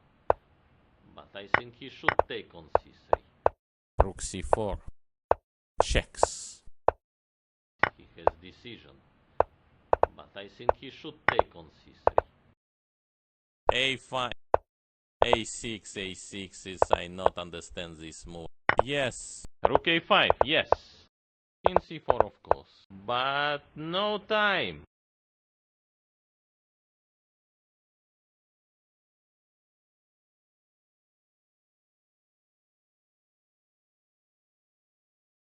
B: But I think he should take on c3.
A: Rook c4. Checks.
B: He has decision. But I think he should take on c3.
A: a5. a6. a6 is... I not understand this move. Yes.
B: Rook a5, yes. King c4 of course. But no time.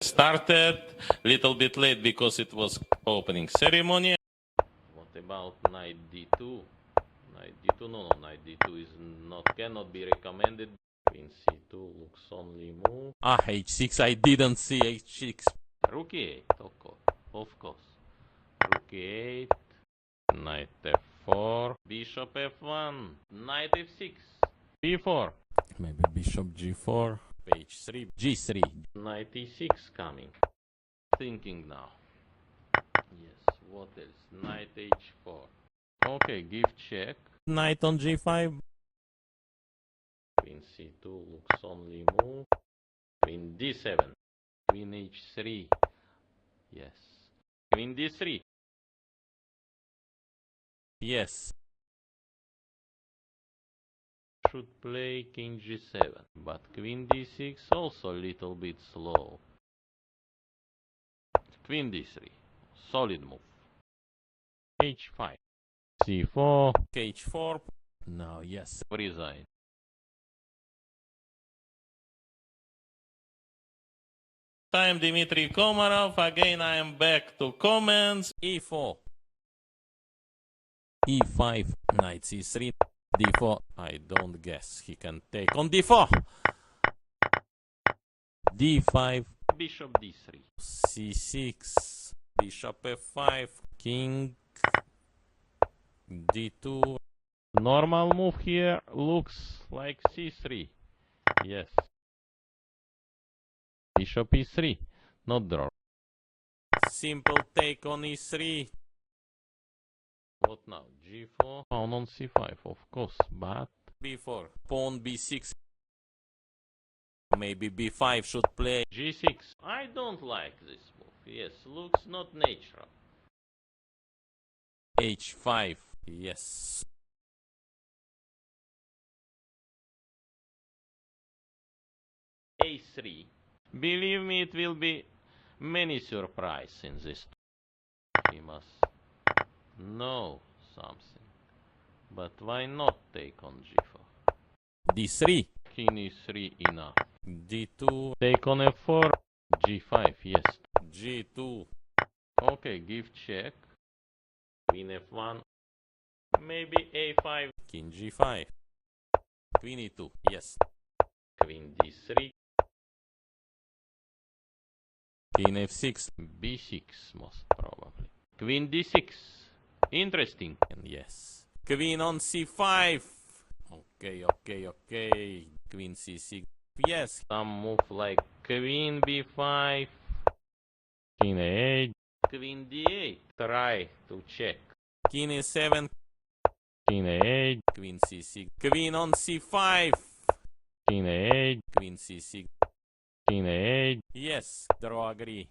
A: Started little bit late because it was opening ceremony.
B: What about knight d2? Knight d2, no, knight d2 is not, cannot be recommended. Queen c2 looks only move.
A: Ah, h6. I didn't see h6.
B: Rook e8, of course. Rook e8, knight f4, bishop f1, knight f6, b4.
A: Maybe bishop g4. Page 3. g3.
B: Knight e6 coming. Thinking now. Yes, what else? Knight h4. Okay, give check.
A: Knight on g5.
B: Queen c2 looks only move. Queen d7. Queen h3. Yes. Queen d3.
A: Yes.
B: Should play king g7. But queen d6 also a little bit slow. Queen d3. Solid move. h5. c4.
A: h4. Now, yes.
B: Resign.
A: Time Dmitry Komarov. Again, I am back to comments. e4. e5. Knight c3. d4. I don't guess he can take on d4. d5.
B: Bishop d3.
A: c6. Bishop f5. King d2.
B: Normal move here looks like c3. Yes. Bishop e3. Not draw.
A: Simple take on e3.
B: What now? g4. Pawn on c5, of course, but
A: b4. Pawn b6. Maybe b5 should play.
B: g6. I don't like this move. Yes, looks not natural.
A: h5. Yes.
B: a3. Believe me, it will be many surprises in this. He must know something. But why not take on g4?
A: d3.
B: King e3 enough.
A: d2.
B: Take on f4. g5, yes.
A: g2.
B: Okay, give check. Queen f1. Maybe a5.
A: King g5. Queen e2. Yes.
B: Queen d3.
A: King f6.
B: b6 most probably. Queen d6. Interesting.
A: And yes. Queen on c5. Okay. Queen c6. Yes.
B: Some move like queen b5. King a8. Queen d8. Try to check.
A: King e7.
B: King a8.
A: Queen c6. Queen on c5.
B: King a8.
A: Queen c6.
B: King a8.
A: Yes. Draw agree.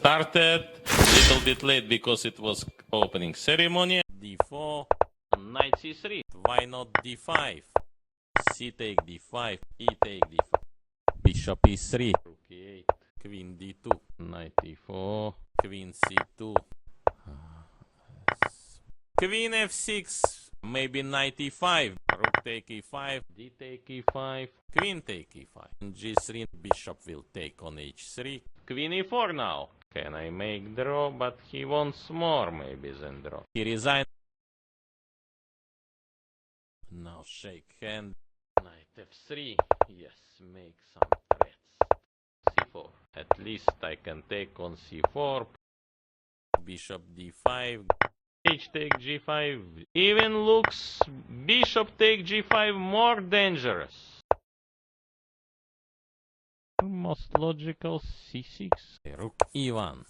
A: started. Little bit late because it was opening ceremony.
B: D4, knight C3.
A: Why not D5? C take D5, E take D5. Bishop E3.
B: Rook E8,
A: Queen D2.
B: knight E4,
A: Queen C2. Queen F6. Maybe knight E5. Rook take E5.
B: D take E5,
A: Queen take E5. G3. Bishop will take on H3.
B: Queen E4 now. Can I make draw? But he wants more maybe than draw.
A: He resigned. Now shake hand.
B: Knight F3, yes, make some threats. C4, at least I can take on C4.
A: Bishop D5.
B: H take G5, even looks bishop take G5 more dangerous. Most logical C6.
A: Rook E1.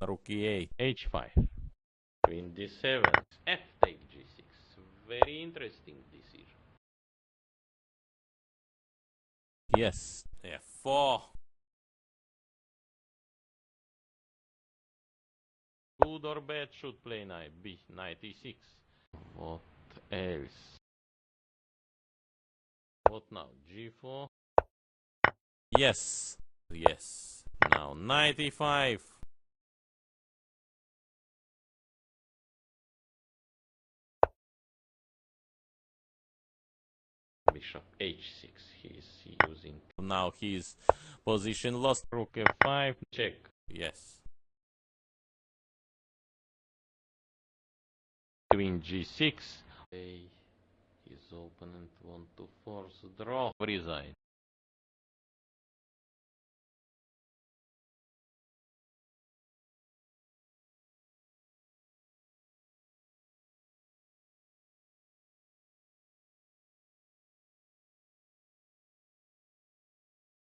A: Rook E8.
B: H5. Queen D7. F take G6. Very interesting decision.
A: Yes. F4.
B: Good or bad should play knight B, knight E6. What else? What now? G4?
A: Yes. Yes. Now knight E5.
B: Bishop H6 he is using.
A: Now his position lost.
B: Rook F5, check.
A: Yes.
B: Queen G6. His opponent want to force draw. Resign.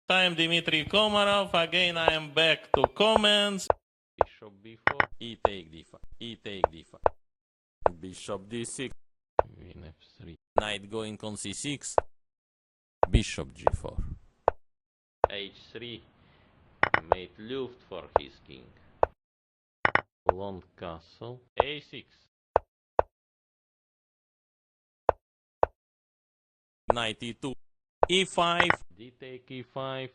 A: Time Dmitry Komarov. Again I am back to comments.
B: Bishop B4.
A: E take D5. E take D5. Bishop D6.
B: Queen F3.
A: Knight going on C6. Bishop G4.
B: H3. Made luft for his king. Long castle. A6.
A: Knight E2. E5.
B: D take E5.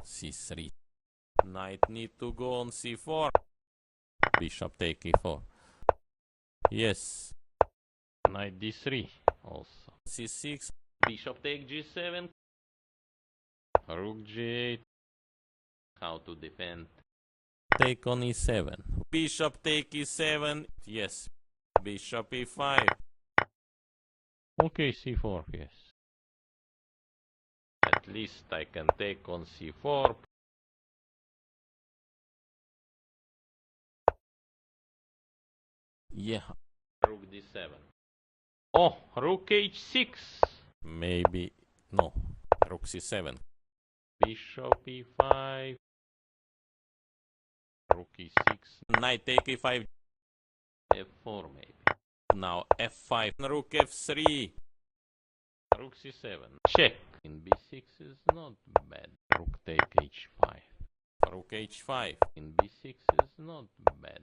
A: C3. Knight need to go on C4. Bishop take E4. Yes.
B: Knight D3 also.
A: C6.
B: Bishop take G7. Rook G8. How to defend?
A: Take on E7. Bishop take E7. Yes. Bishop E5.
B: Okay, C4, yes. At least I can take on C4.
A: Yeah.
B: Rook D7. Oh, Rook H6.
A: Maybe. No. Rook C7.
B: Bishop E5. Rook E6.
A: Knight take E5.
B: F4 maybe.
A: Now F5. Rook F3.
B: Rook C7. Check. In B6 is not bad. Rook take H5.
A: Rook H5.
B: In B6 is not bad.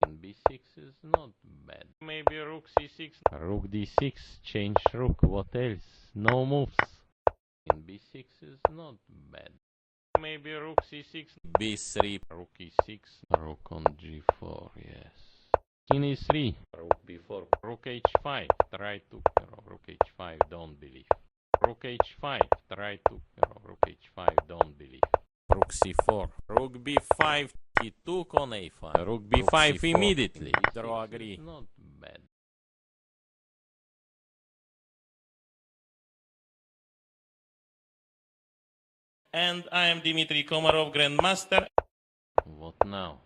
B: In B6 is not bad. Maybe Rook C6. Rook D6. Change Rook. What else? No moves. In B6 is not bad. Maybe Rook C6.
A: B3.
B: Rook E6. Rook on G4. Yes. King E3. Rook B4. Rook H5. Try to. Rook H5. Don't believe. Rook H5. Try to. Rook H5. Don't believe.
A: Rook C4. Rook B5. He took on A5. Rook B5
B: C4.
A: immediately.
B: B6
A: Draw
B: is
A: agree.
B: not bad.
A: And I am Dmitry Komarov, Grandmaster.
B: What now?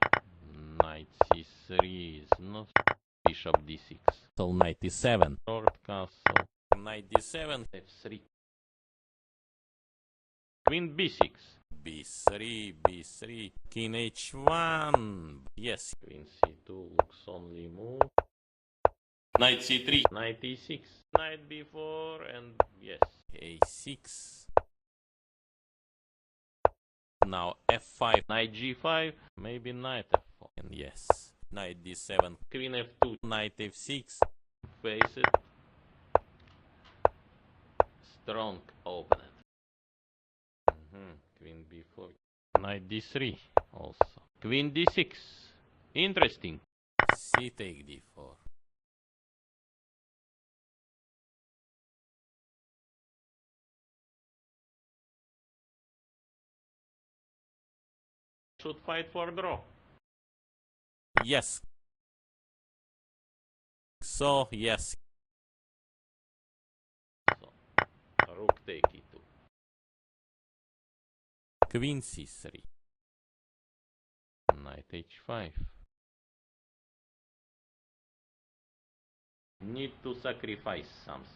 B: Knight C3 is not. Bishop D6.
A: So knight E7.
B: Short castle.
A: Knight D7.
B: F3. Queen B6.
A: B3. B3. King H1. Yes.
B: Queen C2 looks only move.
A: Knight C3.
B: Knight E6. Knight B4 and yes.
A: A6. Now f5.
B: Knight g5. Maybe knight f4.
A: And yes. Knight d7.
B: Queen f2.
A: Knight f6.
B: Face it. Strong opponent. Queen b4. Knight d3 also. Queen d6. Interesting.
A: C take d4.
B: Should fight for draw.
A: Yes. So, yes.
B: So, rook take e2.
A: Queen c3.
B: Knight h5. Need to sacrifice something.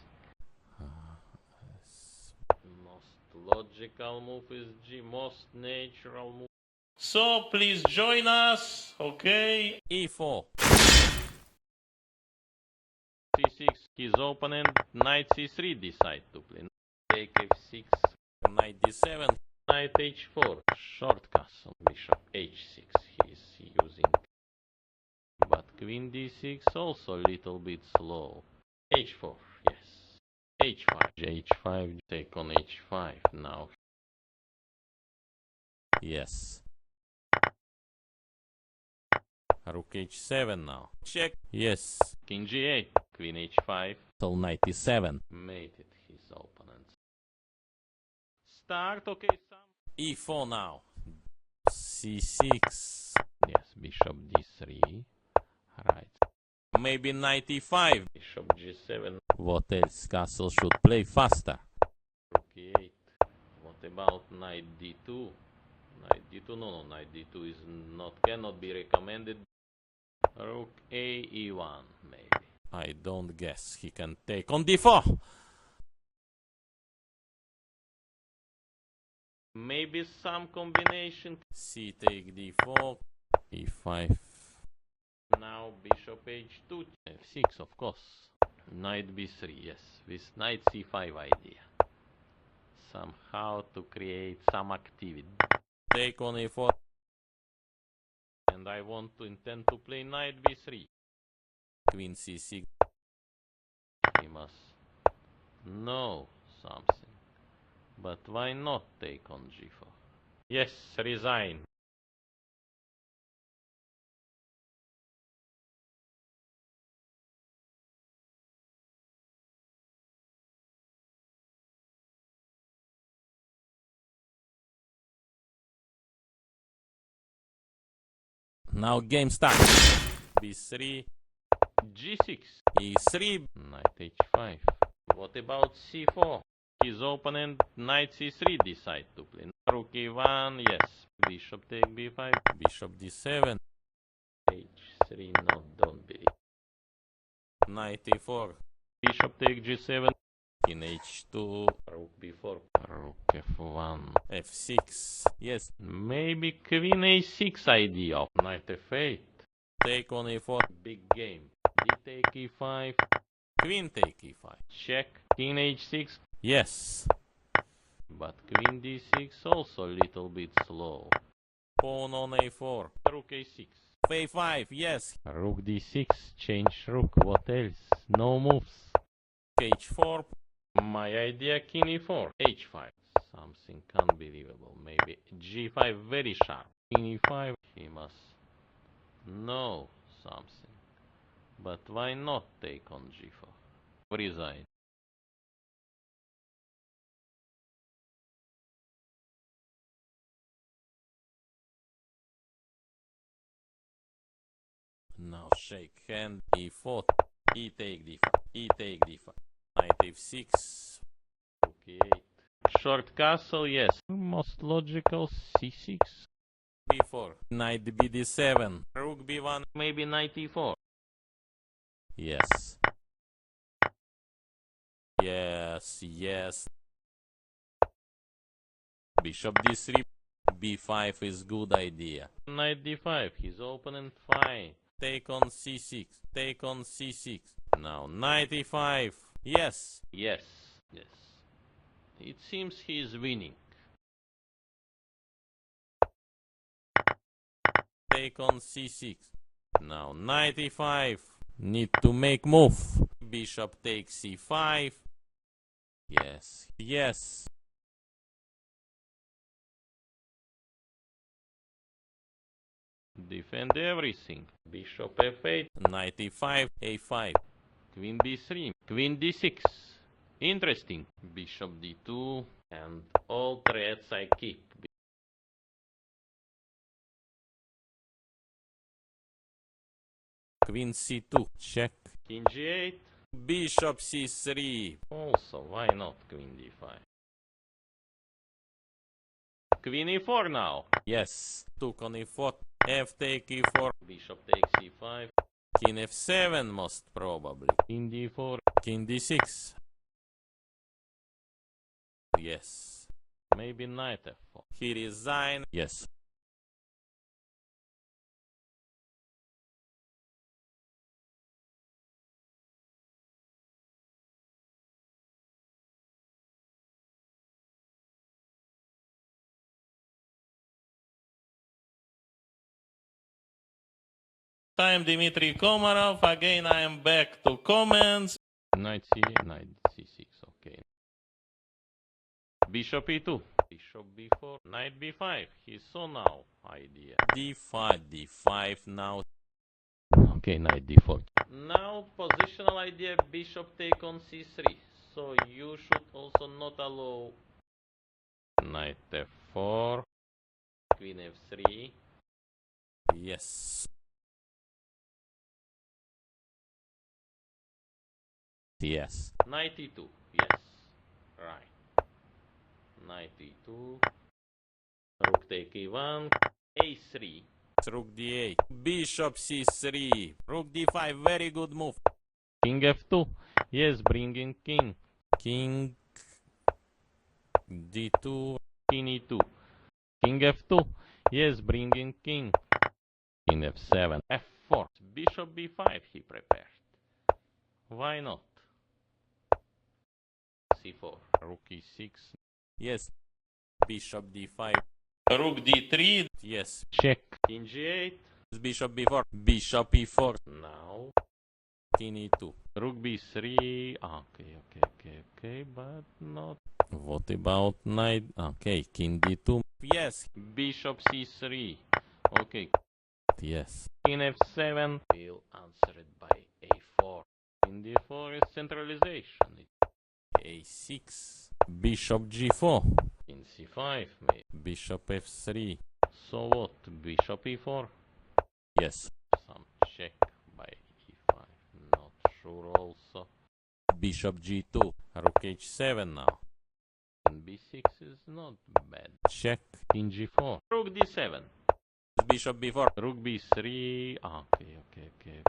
B: Most logical move is G. Most natural move.
A: So, please join us, okay? e4.
B: c6. His opponent knight c3 decide to play. Take f6.
A: Knight d7.
B: Knight h4. Short castle. Bishop h6 he is using. But queen d6 also a little bit slow. h4. Yes. h5. h5. Take on h5 now.
A: Yes. Rook h7 now. Check. Yes.
B: King g8. Queen h5.
A: Till knight e7.
B: Made it his opponent. Start, okay, some.
A: e4 now. c6.
B: Yes, bishop d3. Right.
A: Maybe knight e5.
B: Bishop g7.
A: What else? Castle should play faster.
B: Rook e8. What about knight d2? Knight d2? No, knight d2 is cannot be recommended. Rook a e1 maybe.
A: I don't guess he can take on d4.
B: Maybe some combination.
A: C take d4. e5.
B: Now bishop h2. f6 of course. Knight b3, yes. With knight c5 idea. Somehow to create some activity.
A: Take on e4.
B: And I want to intend to play knight b3.
A: Queen c6.
B: He must know something. But why not take on g4? Yes, resign.
A: Now game start. b3.
B: g6.
A: e3.
B: Knight h5. What about c4? His opponent knight c3 decide to play. Rook e1, yes. Bishop take b5.
A: Bishop d7.
B: h3, no, don't believe.
A: Knight e4.
B: Bishop take g7.
A: King h2.
B: Rook b4. Rook f1.
A: f6. Yes.
B: Maybe queen a6 idea. Knight f8.
A: Take on e4.
B: Big game. D take e5.
A: Queen take e5.
B: Check. King h6.
A: Yes.
B: But queen d6 also a little bit slow.
A: Pawn on a4.
B: Rook a6.
A: a5. Yes.
B: Rook d6. Change rook. What else? No moves.
A: h4.
B: My idea king e4. h5. Something unbelievable. Maybe g5 very sharp. King e5. He must know something. But why not take on g4? Resign.
A: Now shake hand. e4. e take d5. e take d5. Knight f6.
B: Rook e8. Short castle, yes. Most logical c6.
A: b4. Knight bd7. Rook b1.
B: Maybe knight e4.
A: Yes. Yes, yes. Bishop d3. b5 is good idea.
B: Knight d5. His opponent fine.
A: Take on c6. Take on c6. Now knight e5. Yes.
B: Yes, yes. It seems he is winning.
A: take on c6. Now knight e5. Need to make move. Bishop takes c5. Yes, yes.
B: Defend everything. Bishop f8.
A: Knight e5, a5.
B: Queen b3. Queen d6. Interesting. Bishop d2. And all threats I keep.
A: Queen c2, check.
B: King g8.
A: Bishop c3.
B: Also, why not queen d5? Queen e4 now.
A: Yes, took on e4. F take e4.
B: Bishop takes e5.
A: King f7 most probably.
B: King d4.
A: King d6. Yes.
B: Maybe knight f4.
A: He resigned. Yes. Time Dmitry Komarov. Again, I am back to comments.
B: Knight knight c6, okay. Bishop e2. Bishop b4. Knight b5. He saw now idea.
A: d5, d5 now.
B: Okay, knight d4. Now positional idea, bishop take on c3. So you should also not allow knight f4. Queen f3.
A: Yes. Yes.
B: Knight e2. Yes. Right. Knight e2. Rook take e1. a3.
A: Rook d8. Bishop c3. Rook d5. Very good move.
B: King f2. Yes, bringing king.
A: King d2.
B: King e2. King f2. Yes, bringing king. King f7. f4. Bishop b5 he prepared. Why not? c4. Rook e6.
A: Yes. Bishop d5. Rook d3. Yes.
B: Check. King g8.
A: Bishop b4. Bishop e4.
B: Now.
A: King e2.
B: Rook b3. Okay, but not.
A: What about knight? Okay, king d2. Yes.
B: Bishop c3. Okay.
A: Yes.
B: King f7 will answer it by a4. In d4 is centralization.
A: a6. Bishop g4.
B: In c5 maybe.
A: Bishop f3.
B: So what? Bishop e4?
A: Yes.
B: Some check by e5. Not sure also.
A: Bishop g2. Rook h7 now.
B: And b6 is not bad.
A: Check.
B: King g4. Rook d7.
A: Bishop b4.
B: Rook b3.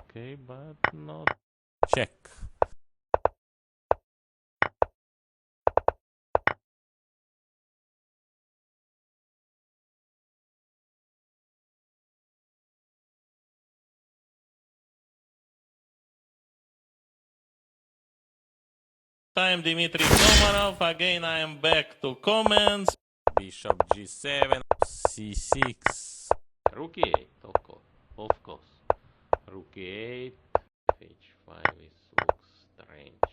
B: Okay, but not.
A: Check. Time Dmitry Komarov. Again, I am back to comments. Bishop g7. c6.
B: Rook e8. Of course. Rook e8. h5 looks strange.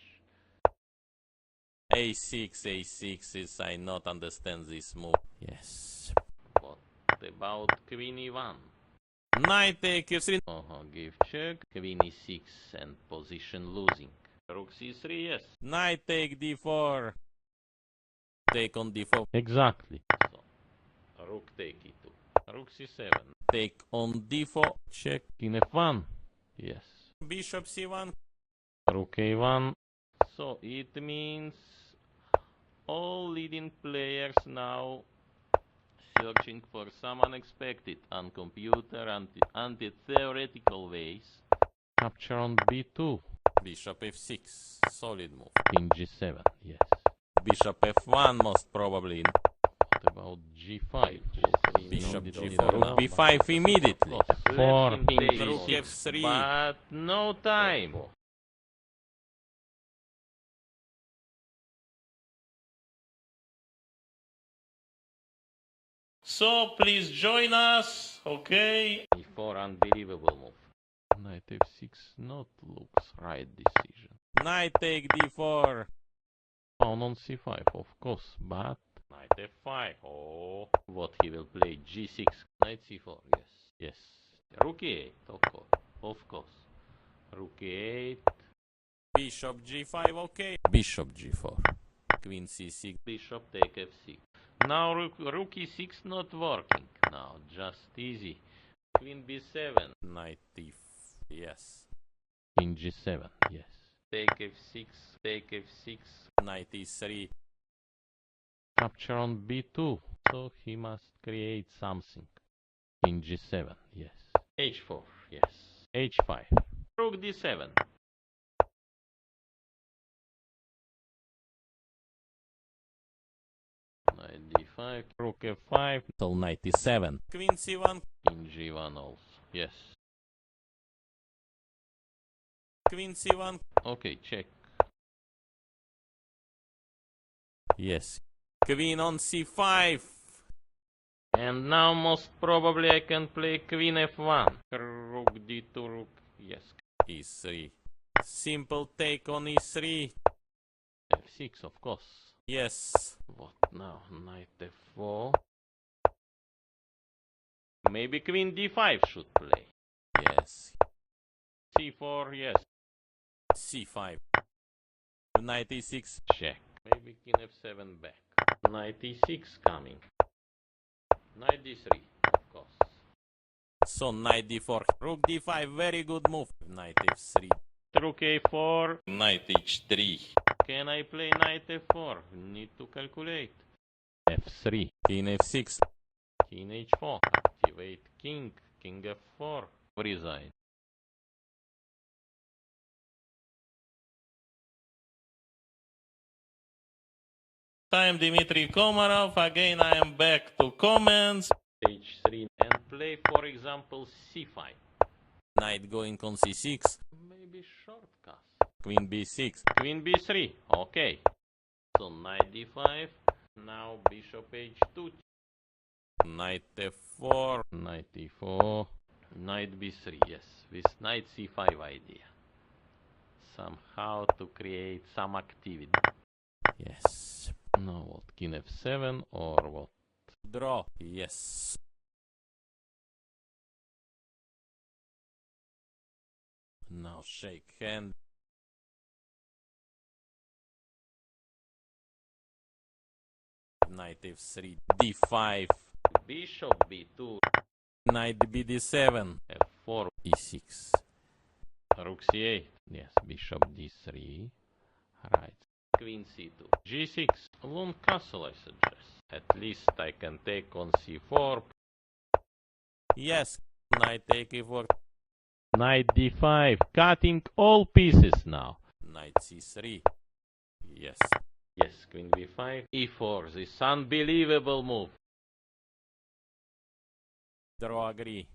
A: a6 is I not understand this move. Yes.
B: What about queen e1?
A: Knight take f3.
B: Give check. Queen e6 and position losing. Rook c3, yes.
A: Knight take d4. Take on d4.
B: Exactly. So, rook take e2. Rook c7.
A: Take on d4. Check.
B: King f1. Yes.
A: Bishop c1.
B: Rook a1. So it means all leading players now searching for some unexpected on computer anti-theoretical ways. Capture on b2.
A: Bishop f6. Solid move.
B: King g7. Yes.
A: Bishop f1 most probably.
B: What about g5?
A: Bishop
B: No,
A: g4.
B: no,
A: Rook b5 immediately.
B: Four.
A: Rook f3.
B: But no time.
A: So please join us, okay?
B: If d4, unbelievable move. Knight f6 not looks right decision.
A: Knight take d4.
B: Pawn on c5, of course, but knight f5. Oh, what he will play? g6, knight c4. Yes, yes. Rook e8, of course. Rook e8.
A: Bishop g5, okay. Bishop g4. Queen c6.
B: Bishop take f6. Now rook e6 not working. Now just easy. Queen b7.
A: Knight d. Yes.
B: King g7. Yes. Take f6. Take f6.
A: Knight e3.
B: Capture on b2. So he must create something. King g7. Yes. h4. Yes. h5. Rook d7. Knight d5. Rook f5.
A: Till knight e7. Queen c1.
B: King g1 also. Yes.
A: Queen c1.
B: Okay, check.
A: Yes. Queen on c5.
B: And now most probably I can play queen f1. Rook d2, rook. Yes.
A: e3. Simple take on e3.
B: f6, of course.
A: Yes.
B: What now? Knight f4. Maybe queen d5 should play.
A: Yes.
B: c4, yes.
A: c5. Knight e6.
B: Check. Maybe king f7 back. Knight e6 coming. Knight d3, of course.
A: So knight d4. Rook d5. Very good move. Knight f3.
B: Rook a4.
A: Knight h3.
B: Can I play knight f4? Need to calculate. f3.
A: King f6.
B: King h4. Activate king. King f4. Resign.
A: Time Dmitry Komarov. Again I am back to comments.
B: h3 and play, for example, c5.
A: Knight going on c6.
B: Maybe short cast.
A: Queen b6.
B: Queen b3. Okay. So knight d5. Now bishop h2.
A: Knight f4.
B: Knight e4. Knight b3. Yes, with knight c5 idea. Somehow to create some activity.
A: Yes.
B: Now what? King f7 or what?
A: Draw. Yes. Now shake hand. Knight f3. d5.
B: Bishop b2.
A: Knight bd7.
B: f4.
A: e6.
B: Rook c8. Yes, bishop d3. Right. Queen c2. g6. Long castle, I suggest. At least I can take on c4.
A: Yes. Knight take e4.
B: Knight d5. Cutting all pieces now.
A: Knight c3. Yes.
B: Yes, queen b5. e4. This unbelievable move.
A: Draw agree.